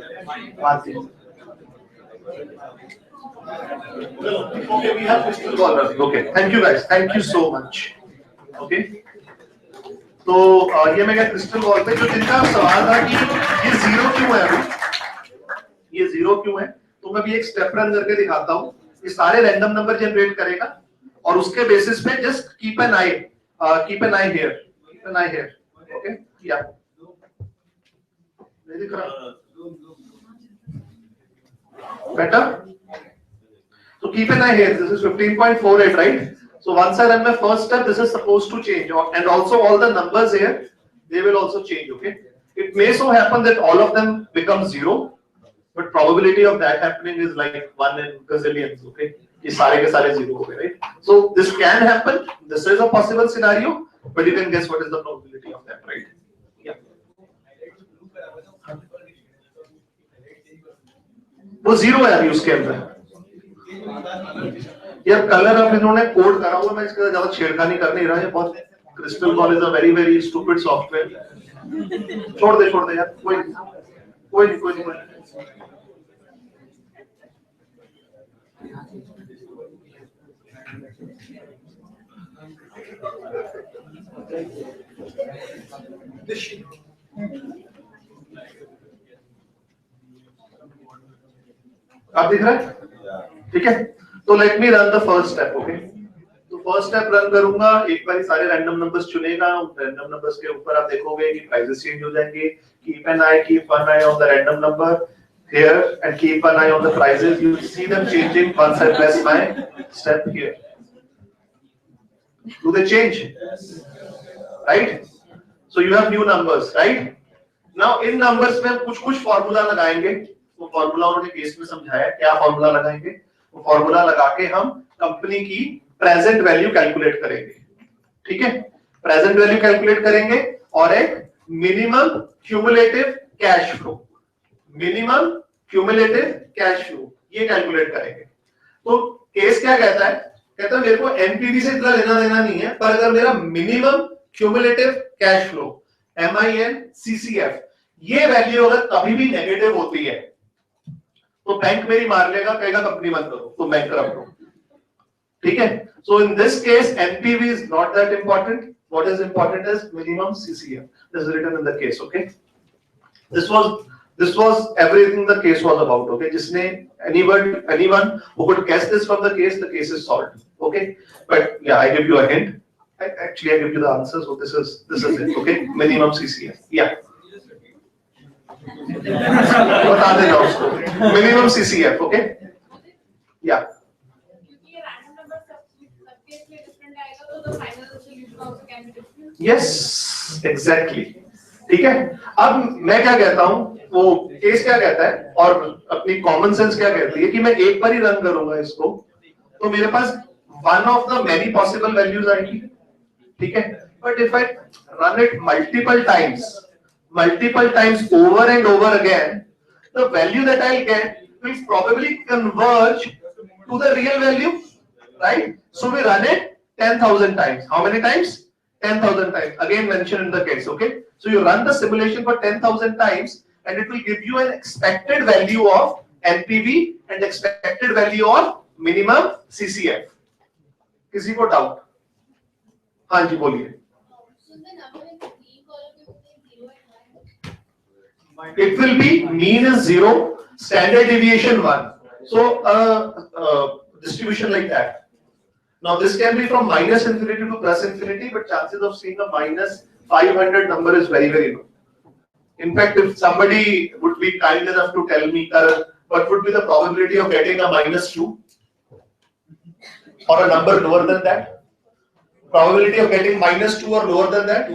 Okay, we have crystal ball. Okay, thank you guys. Thank you so much. Okay. तो ये मैं क्या क्रिस्टल बॉल पे जो जिनका सवाल था कि ये जीरो क्यों है अभी, ये जीरो क्यों है, तो मैं भी एक स्टेप रन करके दिखाता हूँ। ये सारे रैंडम नंबर जनरेट करेगा और उसके बेसिस पे just keep an I hear, okay. या नहीं दिख रहा better, so keep an eye here, this is 15.48, right? So once I run my first step, this is supposed to change, and also all the numbers here, they will also change, okay? It may so happen that all of them become zero, but probability of that happening is like 1 in gazillions, okay? ये सारे के सारे zero हो गए, right? So this can happen, this is a possible scenario, but you can guess what is the probability of that, right? Yeah. वो zero है अभी उसके अंदर। यार कलर अब इन्होंने कोड करा हुआ, मैं इसका ज्यादा छेड़खानी कर नहीं रहा, ये बहुत crystal ball is a very very stupid software. छोड़ दे यार, कोई नहीं। आप दिख रहा है? ठीक है, तो let me run the first step, okay. तो फर्स्ट स्टेप रन करूंगा, एक बार सारे रैंडम नंबर्स चुनेगा, रैंडम नंबर्स के ऊपर आप देखोगे कि प्राइसेस चेंज हो जाएंगे। Keep an I on the random number here and keep an eye on the prices, you will see them changing once I press my step here. Do they change? Right? So you have new numbers, right? Now in numbers में कुछ formula लगाएंगे, वो formula उन्होंने case में समझाया, क्या formula लगाएंगे, वो फॉर्मूला लगा के हम कंपनी की प्रेजेंट वैल्यू कैलकुलेट करेंगे, ठीक है। प्रेजेंट वैल्यू कैलकुलेट करेंगे और एक मिनिमम क्यूमुलेटिव कैश फ्लो, ये कैलकुलेट करेंगे। तो केस क्या कहता है, कहता है मेरे को एनपीवी से इतना लेना देना नहीं है, पर अगर मेरा minimum cumulative cash flow MIN CCF ये वैल्यू अगर कभी भी नेगेटिव होती है तो बैंक मेरी मार लेगा, कहेगा कंपनी बंद करो, तो बैंक करप्ट हो, ठीक है। So in this case NPV is not that important, what is important is minimum CCF, this is written in the case, okay. This was everything the case was about, okay. जिसने anyone who could guess this from the case is solved, okay. But yeah, I give you a hint. Actually, I give you the answer. So this is it. Okay, minimum CCF. Yeah. बता देना उसको. Minimum CCF. Okay. Yeah. क्योंकि ये random number सबके लिए different आएगा तो the final solution also can be different. Yes, exactly. ठीक है. अब मैं क्या कहता हूँ, वो केस क्या कहता है और अपनी कॉमन सेंस क्या कहती है कि मैं एक बार ही रन करूंगा इसको, तो मेरे पास one of the many possible values आएगी. ठीक है. But if I run it multiple times over and over again, the value that I'll get will probably converge to the real value, right? So we run it 10,000 times. How many times? 10,000 times. Again mentioned in the case, okay? So you run the simulation for 10,000 times and it will give you an expected value of NPV and expected value of minimum CCF. किसी को doubt? हाँ जी बोलिए. It will be mean is 0, standard deviation 1. So distribution like that. Now this can be from minus infinity to plus infinity, but chances of seeing a minus 500 number is very, very low. In fact, if somebody would be kind enough to tell me, what would be the probability of getting a minus 2 or a number lower than that? Probability of getting minus 2 or lower than that?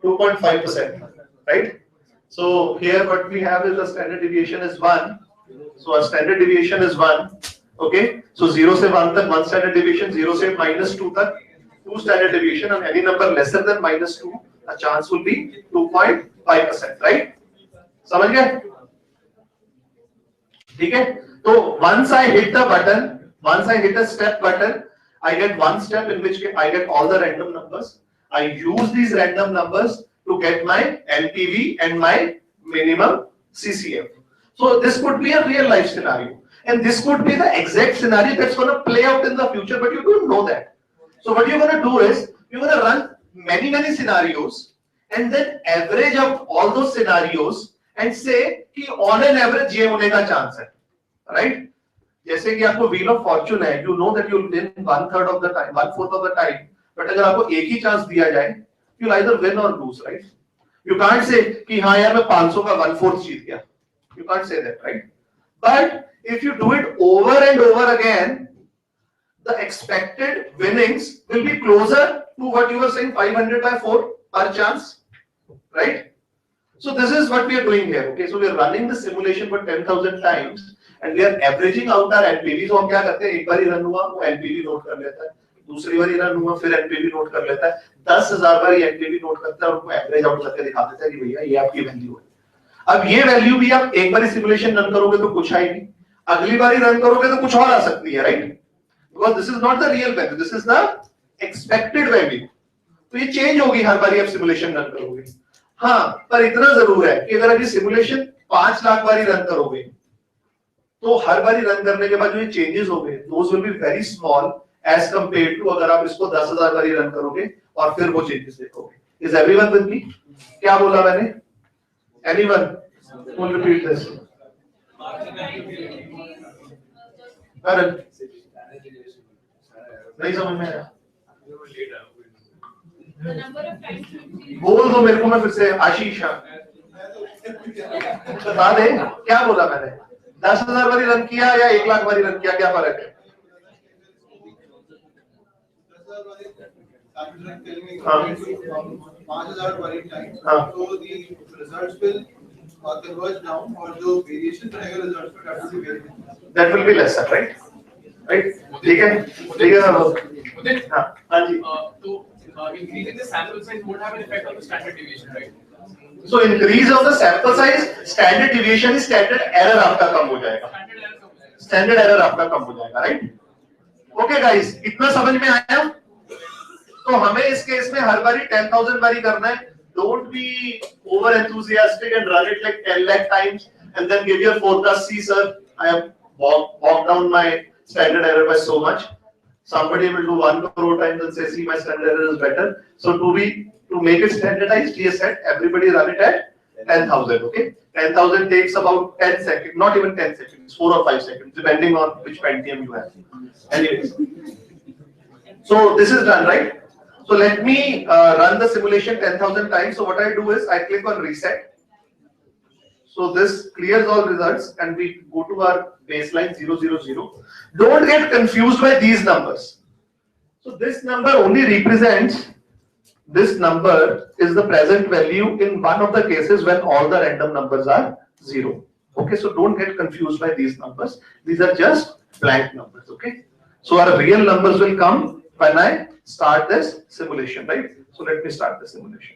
2.5%. Right? So here what we have is the standard deviation is 1. So our standard deviation is 1. Okay? So 0 से 1 तक 1 standard deviation, 0 से minus 2 तक 2 standard deviation, and any number lesser than minus 2, a chance will be 2.5%. Right? समझ गए? ठीक है? तो once I hit the button, once I hit a step button, I get one step in which I get all the random numbers. I use these random numbers to get my NPV and my minimum CCF. So this could be a real life scenario, and this could be the exact scenario that's going to play out in the future, but you don't know that. So what you're going to do is you're going to run many scenarios and then average out all those scenarios and say कि on an average ये होने का chance है, right? जैसे कि आपको wheel of fortune है, you know that you'll win 1/3 of the time, 1/4 of the time, but अगर आपको एक ही chance दिया जाए, you'll either win or lose, right? You can't say कि हाँ यार मैं 500 का 1/4 जीत गया. You can't say that, right? But if you do it over and over again, the expected winnings will be closer to what you were saying, 500/4 per chance, right? So this is what we are doing here. Okay, so we are running the simulation for 10,000 times and we are averaging out our NPV. So हम क्या करते हैं, एक बार ही run हुआ वो NPV note कर लेता है, दूसरी बार ही रन हुआ फिर NPV नोट कर लेता है, 10,000 बार ये NPV नोट करता है और उनको एवरेज आउट करके दिखा देता है कि भैया ये आपकी वैल्यू है. अब ये वैल्यू भी आप एक बार ही सिमुलेशन रन करोगे तो कुछ आएगी, अगली बार ही रन करोगे तो कुछ और आ सकती है, right? Because this is not the real value, this is the expected value. तो ये चेंज होगी हर बार आप सिमुलेशन रन करोगे. हाँ, पर इतना जरूर है कि अगर अभी सिमुलेशन 5 लाख बार ही रन करोगे तो हर बार ही रन करने के बाद जो ये चेंजेस होंगे those will be very small as compared to अगर आप इसको 10,000 बार ही रन करोगे और फिर वो चेंजेस देखोगे. Is everyone with me? क्या बोला मैंने? Anyone will repeat this? Karan नहीं समझ में आया? बोल दो मेरे को, मैं फिर से. आशीष बता दे क्या बोला मैंने? 10,000 बारी रन किया या 1 लाख बारी रन किया, क्या फर्क है? हाँ 5,000 बारी टाइम, हाँ. तो the results will converge down और जो variation रहेगा results में that will be lesser, right? Right? ठीक है, ठीक है. हाँ जी. So increasing the sample size would have an effect on the standard deviation, right? So increase of the sample size, standard deviation is standard error आपका कम हो जाएगा. Standard error आपका कम हो जाएगा, right? Okay guys, इतना समझ में आया? तो हमें इस केस में हर बारी 10,000 बारी करना है. Don't be over enthusiastic and run it like 10 lakh times and then give your forecast. See sir, I have walked down my standard error by so much. Somebody will do 1 crore times and say, see my standard error is better. So to make it standardized, he has said everybody run it at 10,000. Okay, 10,000 takes about 10 seconds, not even 10 seconds, 4 or 5 seconds, depending on which Pentium you have. Anyways, So this is done, right? So let me run the simulation 10,000 times. So what I do is I click on reset. So this clears all results and we go to our baseline 000. Don't get confused by these numbers. So this number only represents, this number is the present value in one of the cases when all the random numbers are 0. Okay, so don't get confused by these numbers. These are just blank numbers, okay? So our real numbers will come when I start this simulation, right? So let me start the simulation.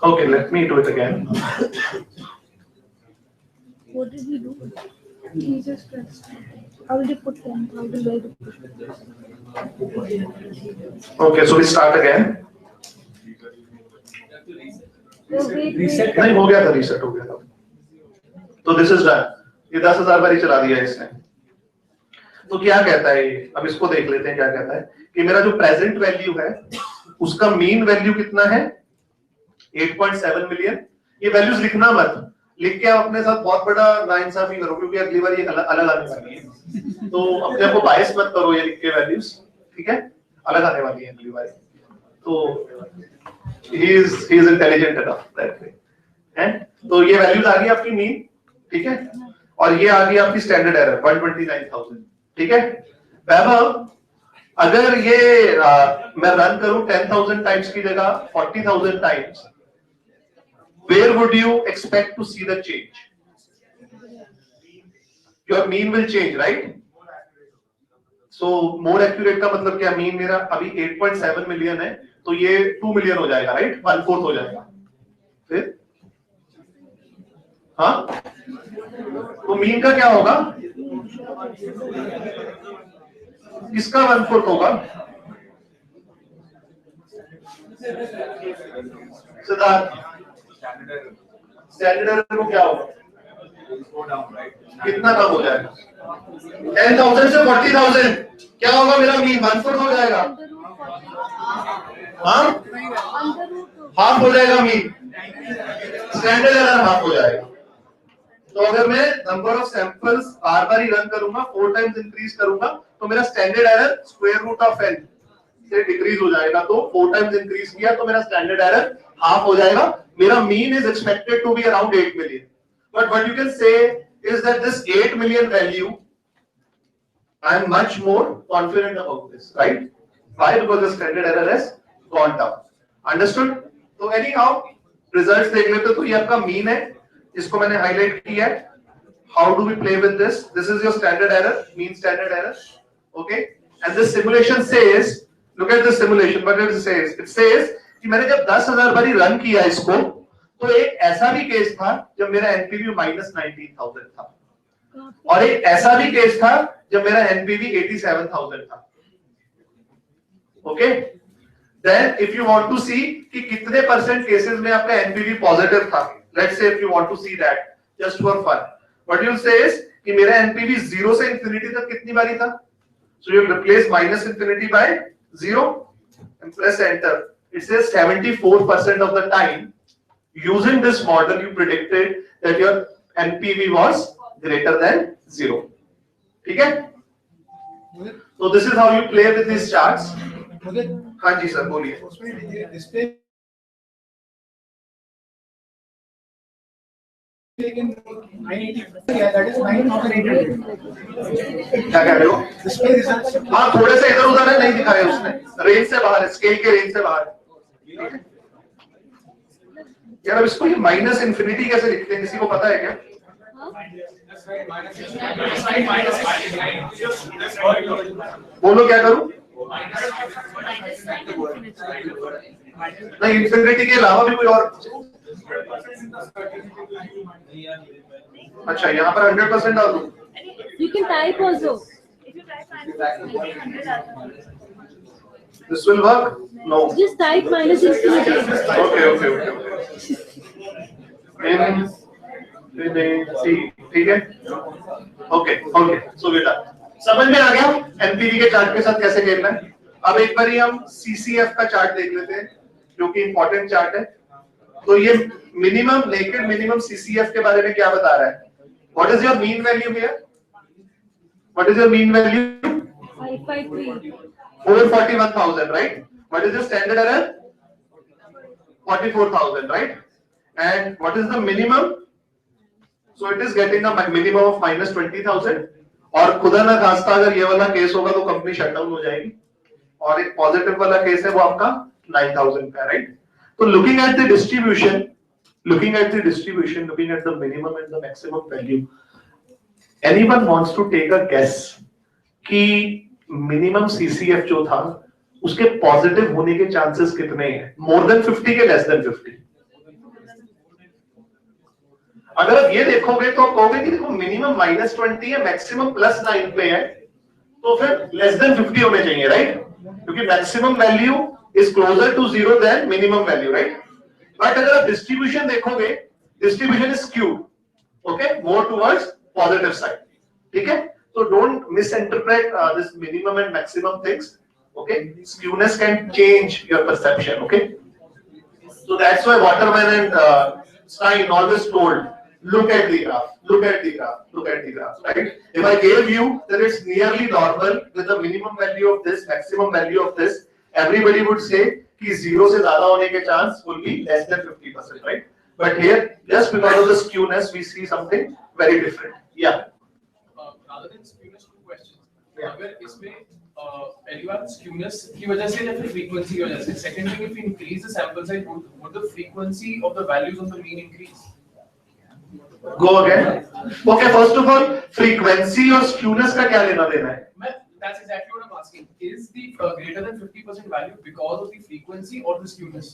Okay, let me do it again. What did he do? He just pressed. How will you put 10,000 by the Okay, so we start again. reset? नहीं हो गया था, reset हो गया था. तो this is done. ये 10,000 बार ही चला दिया इसने. तो क्या कहता है ये? अब इसको देख लेते हैं क्या कहता है कि मेरा जो प्रेजेंट वैल्यू है उसका मीन वैल्यू कितना है 8.7 मिलियन. ये वैल्यूज लिखना मत, लिख के आप अपने साथ बहुत बड़ा नाइंसाफी करो क्योंकि अगली बार ये अलग आने वाली है. तो अपने आप को बायस मत करो ये लिख के वैल्यूज, ठीक है? अलग आने वाली है अगली बार. तो he is intelligent enough that way. हैं? तो ये वैल्यूज आ गई आपकी मीन, ठीक है? और ये आ गई आपकी स्टैंडर्ड एरर 129,000, ठीक है? वैभव, अगर ये मैं रन करूं 10,000 टाइम्स की जगह 40,000 times, where would you expect to see the change? Your mean will change, right? So more accurate का मतलब क्या? मीन मेरा अभी 8.7 मिलियन है तो ये 2 मिलियन हो जाएगा, राइट? 1/4 हो जाएगा. फिर हाँ, तो मीन का क्या होगा? किसका 1/4 होगा? सिद्धार्थ, स्टैंडर्ड एरर को क्या होगा? कितना कम हो जाएगा? 10,000 से 40,000 क्या होगा? मेरा मीन 1/4 हो जाएगा. हाँ, हाफ हो जाएगा मीन. स्टैंडर्ड एरर हाफ हो जाएगा. तो अगर मैं नंबर ऑफ सैंपल्स बार बार ही रन करूंगा, 4 टाइम्स इंक्रीज करूंगा, तो मेरा standard error square root of n से डिक्रीज हो जाएगा. तो 4 टाइम्स इंक्रीज किया तो मेरा स्टैंडर्ड एरर हाफ हो जाएगा. मेरा mean is expected to be around 8 million. But what you can say is that this 8 million value I am much more confident about this, right? Why? Because the standard error has gone down. Understood? So anyhow, results देख लेते. तो ये आपका mean है, इसको मैंने highlight किया है. How do we play with this? This is your standard error, mean standard error. Okay? And this simulation says, look at this simulation. What it says? It says कि मैंने जब 10,000 बारी रन किया इसको, तो एक ऐसा भी केस था जब मेरा NPV -19,000 था, और एक ऐसा भी केस था जब मेरा NPV 87,000 था. Okay, then if you want to see कि कितने परसेंट केसेस में आपका NPV पॉजिटिव था, let's say if you want to see that just for fun, what you say is कि मेरा NPV 0 से इंफिनिटी तक कितनी बारी था. So you replace -infinity by 0 and press enter. It says 74% of the time using this model you predicted that your NPV was greater than 0. ठीक है? So this is how you play with these charts. हाँ जी sir, बोलिए. उसमें display लेकिन 980 that is 9,800. क्या कह रहे हो? डिस्प्ले रिजल्ट्स हाँ, थोड़े से इधर उधर है, नहीं दिखाया उसने, रेंज से बाहर है, स्केल के रेंज से बाहर है. यार अब इसको ये -infinity कैसे लिखते हैं, किसी को पता है क्या? बोलो क्या करूं? नहीं, इंफिनिटी के अलावा भी कोई और? अच्छा, यहाँ पर 100% डाल दूं? You can type also. If you try -100 This will work? No. Just type -infinity. Okay. Infinity, ठीक है? Okay. So बेटा, समझ में आ गया NPV के चार्ट के साथ कैसे खेलना है? अब एक बार हम CCF का चार्ट देख लेते हैं, जो कि इंपॉर्टेंट चार्ट है. तो ये मिनिमम नेकेड मिनिमम CCF के बारे में क्या बता रहा है? What is your mean value here? What is your mean value? 553. 441,000, right? What is the standard error? 44,000, right? And what is the minimum? So it is getting a minimum of minus 20,000. और खुदा ना खास्ता अगर ये वाला case होगा तो company shut down हो जाएगी, और एक पॉजिटिव वाला केस है वो आपका 9,000 का, राइट? तो looking at the distribution, looking at the minimum and the maximum value, anyone wants to take a guess कि minimum CCF जो था उसके पॉजिटिव होने के चांसेस कितने हैं? मोर देन 50 के लेस देन 50? अगर आप ये देखोगे तो आप कहोगे कि देखो मिनिमम -20 है, मैक्सिमम +9 पे है, तो फिर लेस देन 50 होने चाहिए, राइट? क्योंकि maximum value is closer to 0 than minimum value, right? But अगर आप डिस्ट्रीब्यूशन देखोगे, distribution is skewed, okay, more towards positive side, ठीक है? So don't misinterpret this minimum and maximum things. Okay, skewness can change your perception. Okay, so that's why Waterman and Stein always told, look at the graph, look at the graph, look at the graph. Right? If I gave you that it's nearly normal with the minimum value of this, maximum value of this, everybody would say कि 0 से ज़्यादा होने के chance will be less than 50%, right? But here, just because of the skewness, we see something very different. Yeah. Rather than skewness, two questions. अगर इसमें पहली बात skewness की वजह से या फिर frequency की वजह से, second thing, if we increase the sample size, would the frequency of the values of the mean increase? Go again. Okay, first of all, frequency और skewness का क्या लेना देना है? That's exactly what I'm asking. Is the greater than 50% value because of the frequency or the skewness?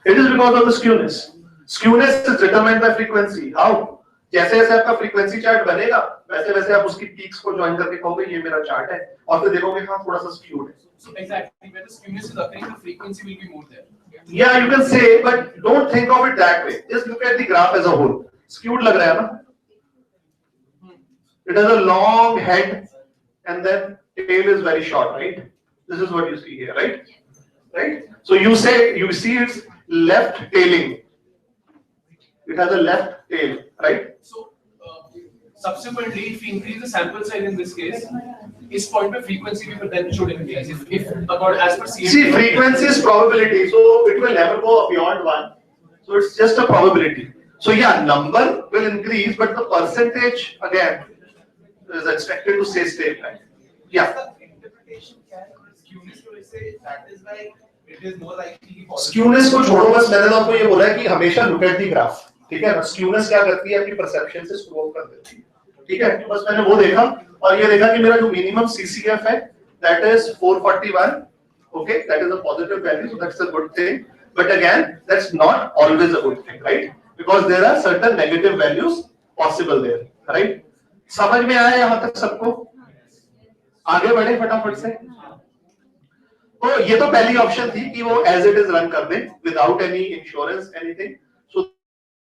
It is because of the skewness. Skewness is determined by frequency. How? जैसे जैसे आपका frequency chart बनेगा वैसे वैसे आप उसकी peaks को join करके कहोगे ये मेरा चार्ट है, और फिर देखोगे हाँ थोड़ा सा स्क्यूड है. So exactly where the skewness is occurring, the frequency will be more there. Yeah, you can say, but don't think of it that way. Just look at the graph as a whole. Skewed लग रहा है ना? It has a long head and then tail is very short, right? This is what you see here, right? Right? So you see it's left tailing. It has a left tail, right? So subsequently, if we increase the sample size in this case, is point by frequency, but then it should increase. If about as per CMP. See, frequency is probability, so it will never go beyond 1. So it's just a probability. So yeah, number will increase, but the percentage again is expected to stay stable. Right? Yeah. Interpretation can skewness to say that is why it is more likely. Skewness को छोड़ो, बस मैंने तो आपको ये बोला है कि हमेशा look at the graph, ठीक है ना? Skewness क्या करती है, आपकी perception से screw up कर देती है, ठीक है? तो बस मैंने वो देखा और ये देखा कि मेरा जो minimum CCF है, that is 441, okay? That is a positive value, so that's a good thing. But again, that's not always a good thing, right? Because there are certain negative values possible there, right? समझ में आया यहाँ तक सबको? आगे बढ़े फटाफट से. तो ये तो पहली ऑप्शन थी कि वो as it is run कर दें without any insurance anything. So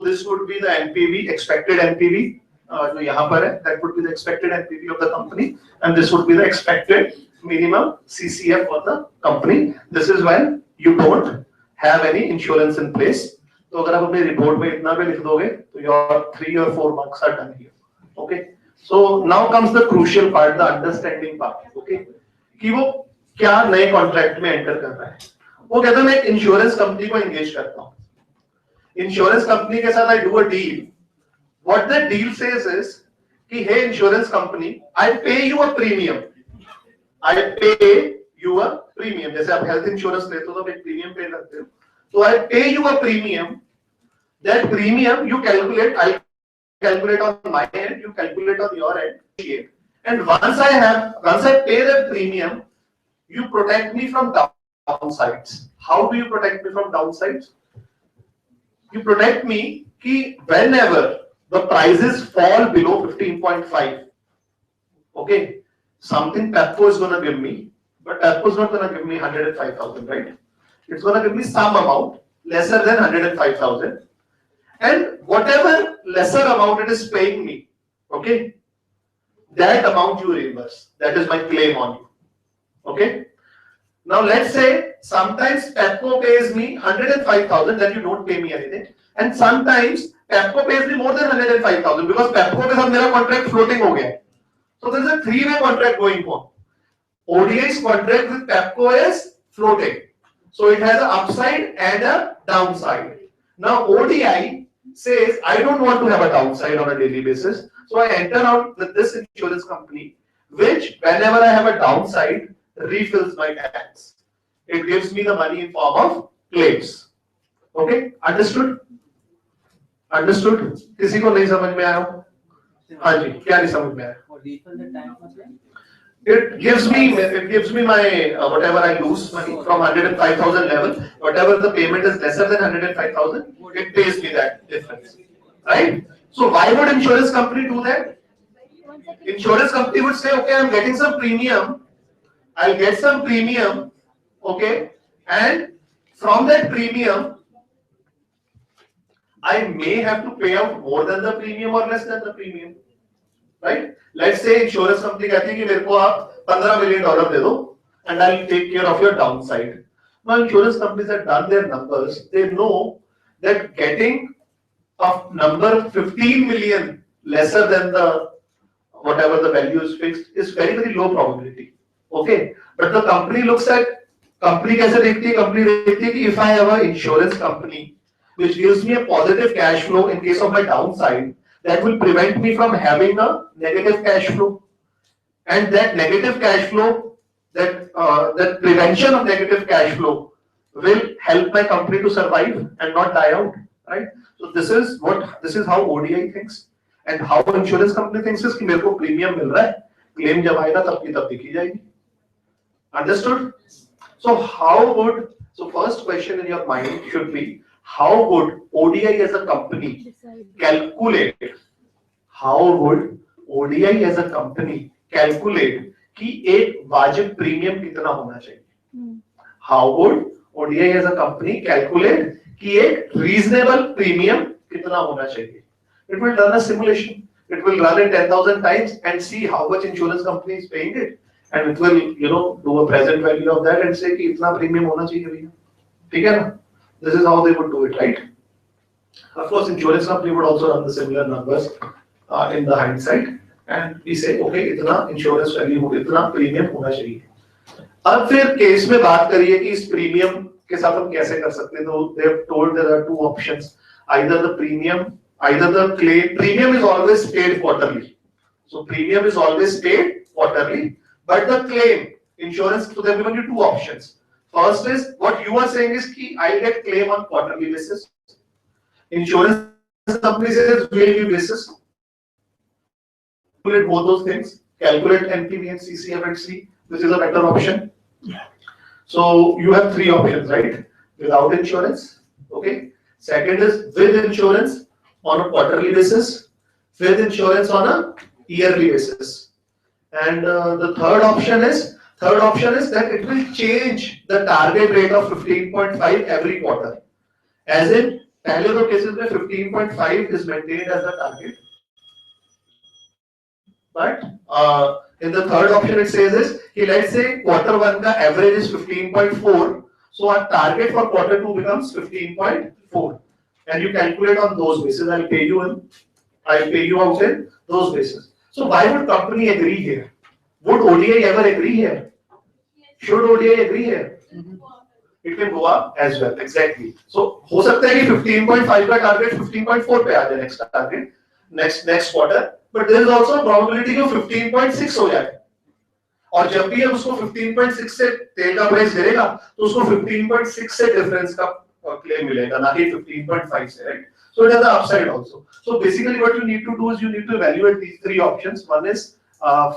this would be the NPV, expected NPV जो यहाँ पर है, that would be the expected NPV of the company, and this would be the expected minimum CCF for the company. This is when you don't have any insurance in place. तो अगर आप अपने report में इतना भी लिख दोगे तो your 3 or 4 marks are done here. Okay. So now comes the crucial part, the understanding part. Okay. कि वो क्या नए कॉन्ट्रैक्ट में एंटर कर रहा है. वो कहता है मैं एक इंश्योरेंस कंपनी को एंगेज करता हूँ. इंश्योरेंस कंपनी के साथ I do a deal. What that deal says is कि hey insurance company, I pay you a premium. I pay you a premium. जैसे आप हेल्थ इंश्योरेंस लेते हो तो आप एक प्रीमियम पे करते हो. So I pay you a premium. That premium you calculate. I calculate on my end. You calculate on your end. And once I pay the premium, you protect me from downsides. How do you protect me from downsides? You protect me कि whenever the prices fall below 15.5, okay, something Pepco is gonna give me, but Pepco is not gonna give me 105,000, right? It's gonna give me some amount lesser than 105,000, and whatever lesser amount it is paying me, okay, that amount you reimburse. That is my claim on you. Okay. Now let's say sometimes Pepco pays me 105,000, then you don't pay me anything, and sometimes Pepco pays me more than 105,000 because Pepco के साथ मेरा contract floating हो गया. So there is a 3-way contract going on. ODI's contract with Pepco is floating. So it has an upside and a downside. Now ODI says, I don't want to have a downside on a daily basis. So I enter out with this insurance company, which whenever I have a downside, refills my tanks. It gives me the money in form of claims. Okay, understood? Understood? किसी को नहीं समझ में आया हो? हाँ जी, क्या नहीं समझ में आया? It gives me my whatever I lose money from 105,000 level, whatever the payment is lesser than 105,000, it pays me that difference, right? So why would insurance company do that? Insurance company would say, okay, I'm getting some premium, I'll get some premium, okay, and from that premium, I may have to pay out more than the premium or less than the premium, right? Let's say insurance company कहती है कि मेरे को आप $15 million दे दो and I'll take care of your downside. Now insurance companies have done their numbers. They know that getting a number 15 million lesser than the whatever the value is fixed is very low probability. Okay, but the company looks at company कैसे देखती है? Company देखती है कि if I have an insurance company which gives me a positive cash flow in case of my downside, that will prevent me from having a negative cash flow. And that negative cash flow, that prevention of negative cash flow will help my company to survive and not die out, right? So this is how ODI thinks, and how insurance company thinks is कि मेरे को premium मिल रहा है, claim जब आएगा तब की तब दिखी जाएगी. Understood? So first question in your mind should be, how would ODI as a company calculate? How would ODI as a company calculate कि एक वाजिब प्रीमियम कितना होना चाहिए? How would ODI as a company calculate कि एक reasonable premium कितना होना चाहिए? It will run a simulation. It will run it 10,000 times and see how much insurance company is paying it, and it will, do a present value of that and say कि इतना premium होना चाहिए भैया. ठीक है ना? This is how they would do it, right? Of course, insurance company would also run the similar numbers in the hindsight, and we say, okay, इतना insurance value हो, इतना premium होना चाहिए. अब फिर केस में बात करिए कि इस प्रीमियम के साथ हम कैसे कर सकते हैं. तो they have told there are two options. Either the claim. Premium is always paid quarterly. So premium is always paid quarterly, but the claim insurance. So they have given you two options. First is what you are saying is कि I get claim on quarterly basis. Insurance company says yearly basis. Calculate both those things. Calculate NPV and CCF and see which is a better option. So you have three options, right? Without insurance, okay. Second is with insurance on a quarterly basis. With insurance on a yearly basis. And the third option is that it will change the target rate of 15.5 every quarter. As in, पहले दो cases में 15.5 is maintained as the target. But in the third option it says is, let's say quarter one ka average is 15.4, so our target for quarter two becomes 15.4, and you calculate on those bases. I'll pay you out in those bases. So why would company agree here? Would ODI ever agree here? Should ODI agree here? It can go up as well. Exactly. So हो सकता है कि 15.5 का target 15.4 पे आ जाए next target next quarter. But there is also a probability कि 15.6 हो जाए. और जब भी हम उसको 15.6 से तेल का प्राइस गिरेगा तो उसको 15.6 से डिफरेंस का क्लेम मिलेगा, ना कि 15.5 से, right? So it has an upside also. So basically what you need to do is you need to evaluate these three options. One is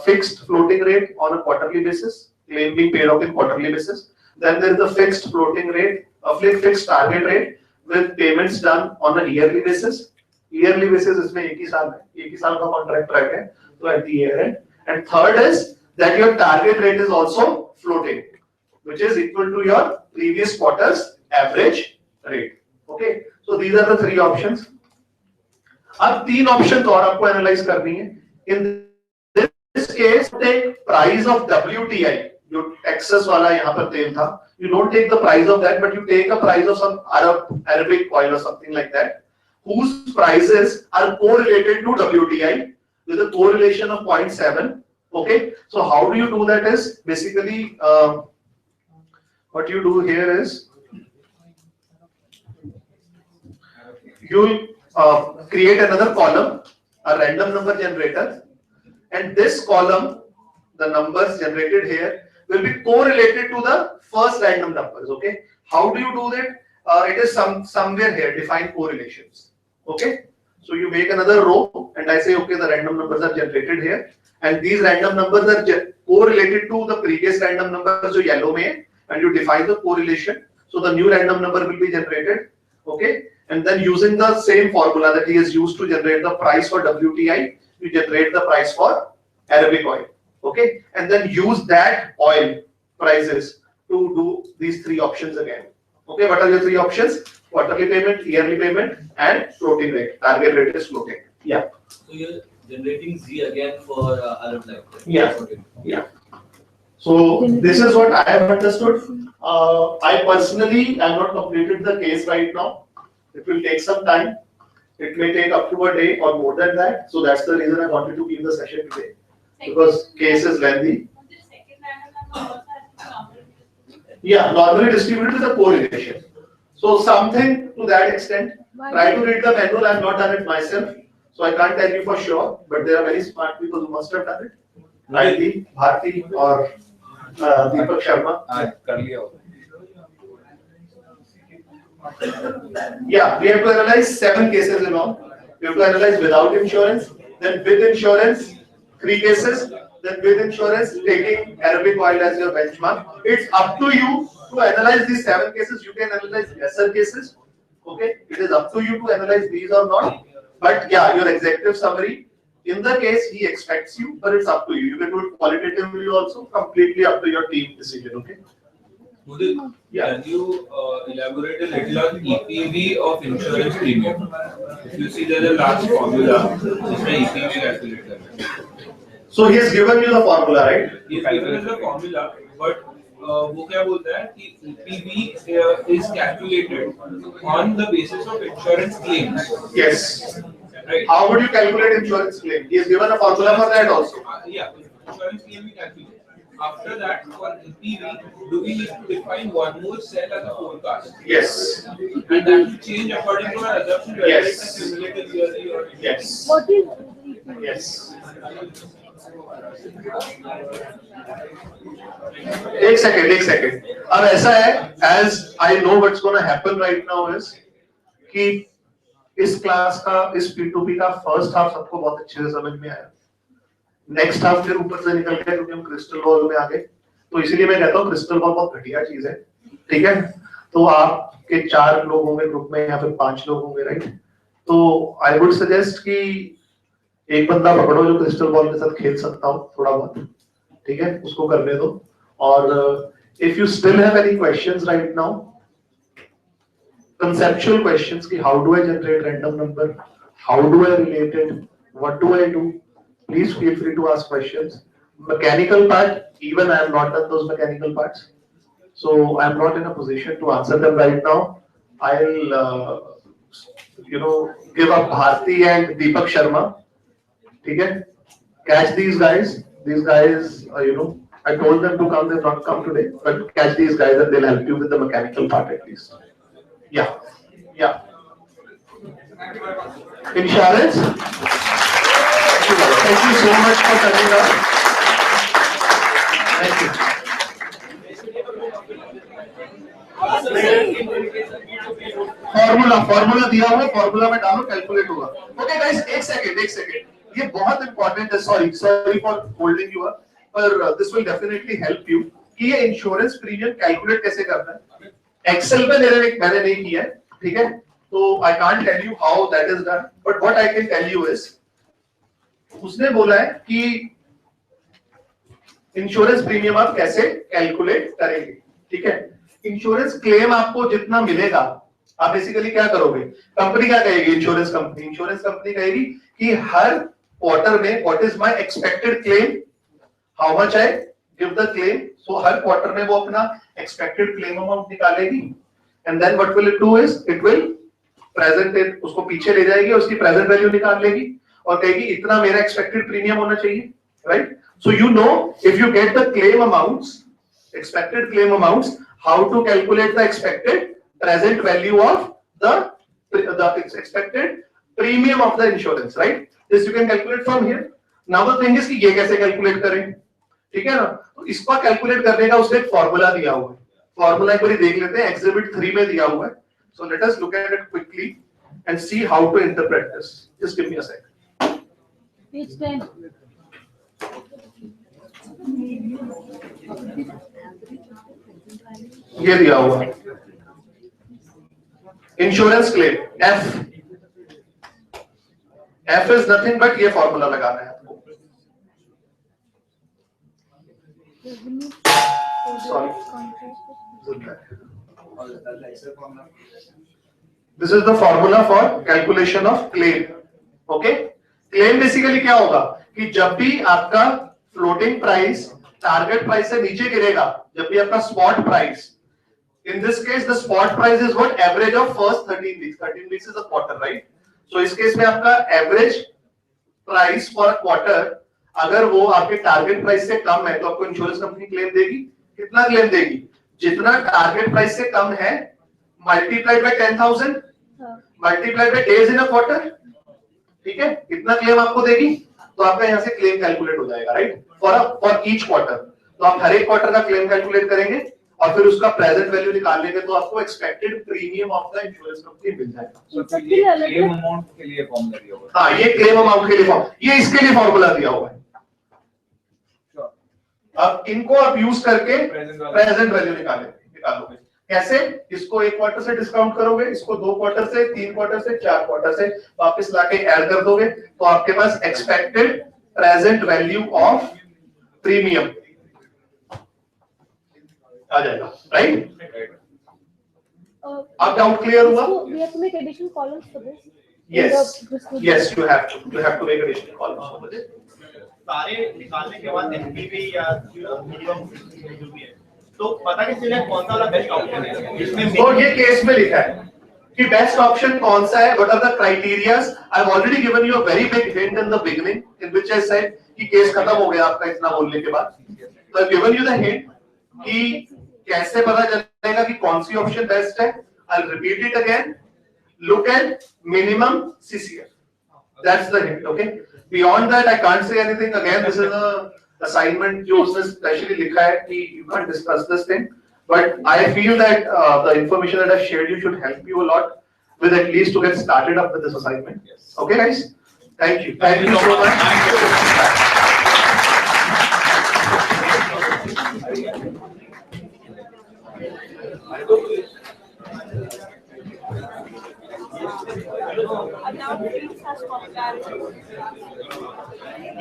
fixed floating rate on a quarterly basis, claim being paid out in quarterly basis. Then there is a fixed floating rate, a fixed target rate with payments done on a yearly basis. Yearly basis इसमें एक ही साल का contract है, तो at the year end. And third is that your target rate is also floating, which is equal to your previous quarter's average rate. Okay, so these are the three options. अब तीन options और आपको analyze करनी है. In this case, take price of WTI. जो Texas वाला यहाँ पर तेल था. You don't take the price of that, but you take a price of some Arabic oil or something like that, whose prices are correlated to WTI with a correlation of 0.7. Okay, so how do you do that is basically what you do here is you'll create another column, a random number generator, and this column, the numbers generated here will be correlated to the first random numbers. Okay, how do you do that? It is somewhere here, define correlations. Okay, so you make another row and I say okay, the random numbers are generated here and these random numbers are correlated to the previous random numbers जो yellow में है, and you define the correlation, so the new random number will be generated. Okay, and then using the same formula that he has used to generate the price for WTI, you generate the price for Arabic oil. Okay, and then use that oil prices to do these three options again. Okay, what are your three options? Quarterly payment, yearly payment, and floating rate. Target rate is floating. Yeah. So you're generating Z again for Arab Life. Yeah. Yeah. So this is what I have understood. I personally am not completed the case right now. It will take some time. It may take up to a day or more than that. So that's the reason I wanted to give the session today, because case is lengthy. Yeah, normally distributed with a correlation. So something to that extent. Try to read the manual. I have not done it myself, so I can't tell you for sure. But there are very smart people who must have done it. Raiti, Bharti, or Deepak Sharma. Yeah, we have to analyze 7 cases in all. We have to analyze without insurance, then with insurance, 3 cases, then with insurance, taking Arabic oil as your benchmark. It's up to you to analyze these 7 cases. You can analyze lesser cases. Okay, it is up to you to analyze these or not. But yeah, your executive summary, in the case he expects you, but it's up to you. You can do it qualitatively also, completely up to your team decision. Okay. Udit, Yeah. can you elaborate a little on EPV of insurance premium? If you see there's a last formula, जिसमें EPV calculate करना है. So he has given you the formula, right? He has given us the formula, but वो क्या बोलता है कि EPV is calculated on the basis of insurance claims. Yes. Right. How would you calculate insurance claim? He has given a formula for that also. Yeah, insurance claim we calculate. After that, for EPV, do we need to define one more cell as a forecast? Yes. And that will change according to our assumption whether Yes. it's a cumulative yearly or Yes. What is Yes. एक second अब ऐसा है, as I know what's going to happen right now is कि इस class का, इस P2P का first half सबको बहुत अच्छे से समझ में आया, नेक्स्ट हाफ फिर ऊपर से निकल गया क्योंकि हम क्रिस्टल बॉल में आ गए. तो इसीलिए मैं कहता हूँ क्रिस्टल बॉल बहुत घटिया चीज है. ठीक है, तो आपके 4 लोग होंगे ग्रुप में या फिर 5 लोग होंगे, राइट? तो आई वुड सजेस्ट कि एक बंदा पकड़ो जो क्रिस्टल बॉल के साथ खेल सकता हो थोड़ा बहुत. ठीक है, उसको करने दो. और if you still have any questions right now, conceptual questions ki how do I generate random number, how do I relate it, what do I do, please feel free to ask questions. Mechanical part, even I have not done those mechanical parts, so I am not in a position to answer them right now. I'll give up Bharti and Deepak Sharma. Okay, catch these guys. These guys, I told them to come, they've not come today, but catch these guys and they'll help you with the mechanical part at least. Yeah. Insurance. Thank you so much for coming up. Thank you. Formula दिया हुआ, formula में डालो, calculate होगा. Okay guys, एक second, ये बहुत important है. Sorry for holding you up, पर this will definitely help you कि ये इंश्योरेंस प्रीमियम कैलकुलेट कैसे करना है. एक्सेल पे मैंने नहीं किया है, ठीक है, तो I can't tell you how that is done, but what I can tell you is, उसने बोला है कि इंश्योरेंस प्रीमियम आप कैसे कैलकुलेट करेंगे. ठीक है, इंश्योरेंस क्लेम आपको जितना मिलेगा, आप बेसिकली क्या करोगे, कंपनी क्या कहेगी, इंश्योरेंस कंपनी कहेगी कि हर क्वार्टर में what is my expected claim, how much I give the claim. So हर क्वार्टर में वो अपना एक्सपेक्टेड क्लेम अमाउंट निकालेगी, and then what will it do is it will present it, उसको पीछे ले जाएगी, उसकी प्रेजेंट वैल्यू निकाल लेगी और कहेगी इतना मेरा एक्सपेक्टेड प्रीमियम होना चाहिए. right? So you know if you get the claim amounts, expected claim amounts, how to calculate the expected present value of the expected premium of the insurance, right? This you can calculate from here. Now the thing is कि ये कैसे calculate करें, ठीक है ना? तो इसको calculate करने का उसने एक formula दिया हुआ है. Formula एक बारी देख लेते हैं, Exhibit 3 में दिया हुआ है. So let us look at it quickly and see how to interpret this. Just give me a second. Page 10. ये दिया हुआ है insurance claim F is nothing but ये फॉर्मूला लगाना है आपको. This is the formula for calculation of claim. Okay, claim basically क्या होगा कि जब भी आपका फ्लोटिंग प्राइस टारगेट प्राइस से नीचे गिरेगा, जब भी आपका spot price, in this case the spot price is what average of first 13 weeks. 13 weeks is a quarter, right? So इस केस में आपका average price for a quarter अगर वो आपके टारगेट प्राइस से कम है तो आपको इंश्योरेंस कंपनी क्लेम देगी. कितना क्लेम देगी? जितना टारगेट प्राइस से कम है multiplied by 10,000 multiplied by days in a quarter. ठीक है, इतना क्लेम आपको देगी तो आपका यहाँ से क्लेम कैलकुलेट हो जाएगा, राइट? For each quarter. तो आप हर एक क्वार्टर का क्लेम कैलकुलेट करेंगे और फिर उसका प्रेजेंट वैल्यू निकाल लेंगे तो आपको expected premium of the insurance company मिल जाएगा. तो ये क्लेम अमाउंट के लिए फॉर्मूला दिया हुआ है. हाँ, ये क्लेम अमाउंट के लिए फॉर्म, ये इसके लिए फॉर्मूला दिया हुआ है. अब इनको आप यूज करके प्रेजेंट वैल्यू निकालोगे. कैसे? इसको एक क्वार्टर से डिस्काउंट करोगे, इसको 2 क्वार्टर से, 3 क्वार्टर से, 4 क्वार्टर से वापस लाके ऐड कर दोगे तो आपके पास expected present value of premium आ जाएगा, राइट? अब डाउट क्लियर हुआ? We have to make additional columns for this. Yes, yes, you have to make additional columns for this. सारे निकालने के बाद एनपीवी या मिनिमम जो भी है तो पता नहीं चलेगा कौन सा वाला बेस्ट ऑप्शन है इसमें. तो ये केस में लिखा है कि बेस्ट ऑप्शन कौन सा है, what are the criterias. I have already given you a very big hint in the beginning in which I said कि केस खत्म हो गया आपका इतना बोलने के बाद. तो I have given you the hint कि कैसे पता चलेगा कि कौन सी ऑप्शन बेस्ट है. I will repeat it again. Look at minimum CCF. That's the hint. Okay, beyond that I can't say anything. Again, this is a assignment जो उसने specially लिखा है कि you can't discuss this thing, but I feel that the information that I shared you should help you a lot with at least to get started up with this assignment. Yes. Okay guys, thank you so much. Now please has popularity.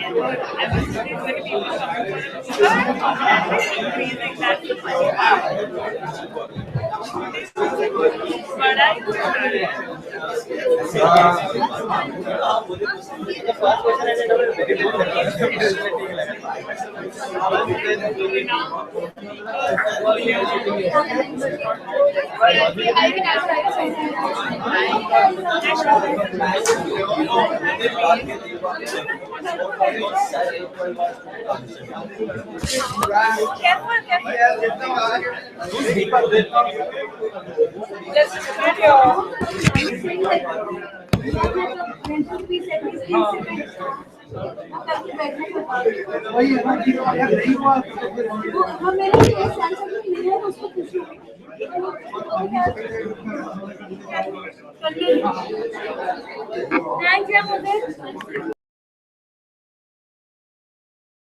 And I was saying when people come increasing that but I can Thank you.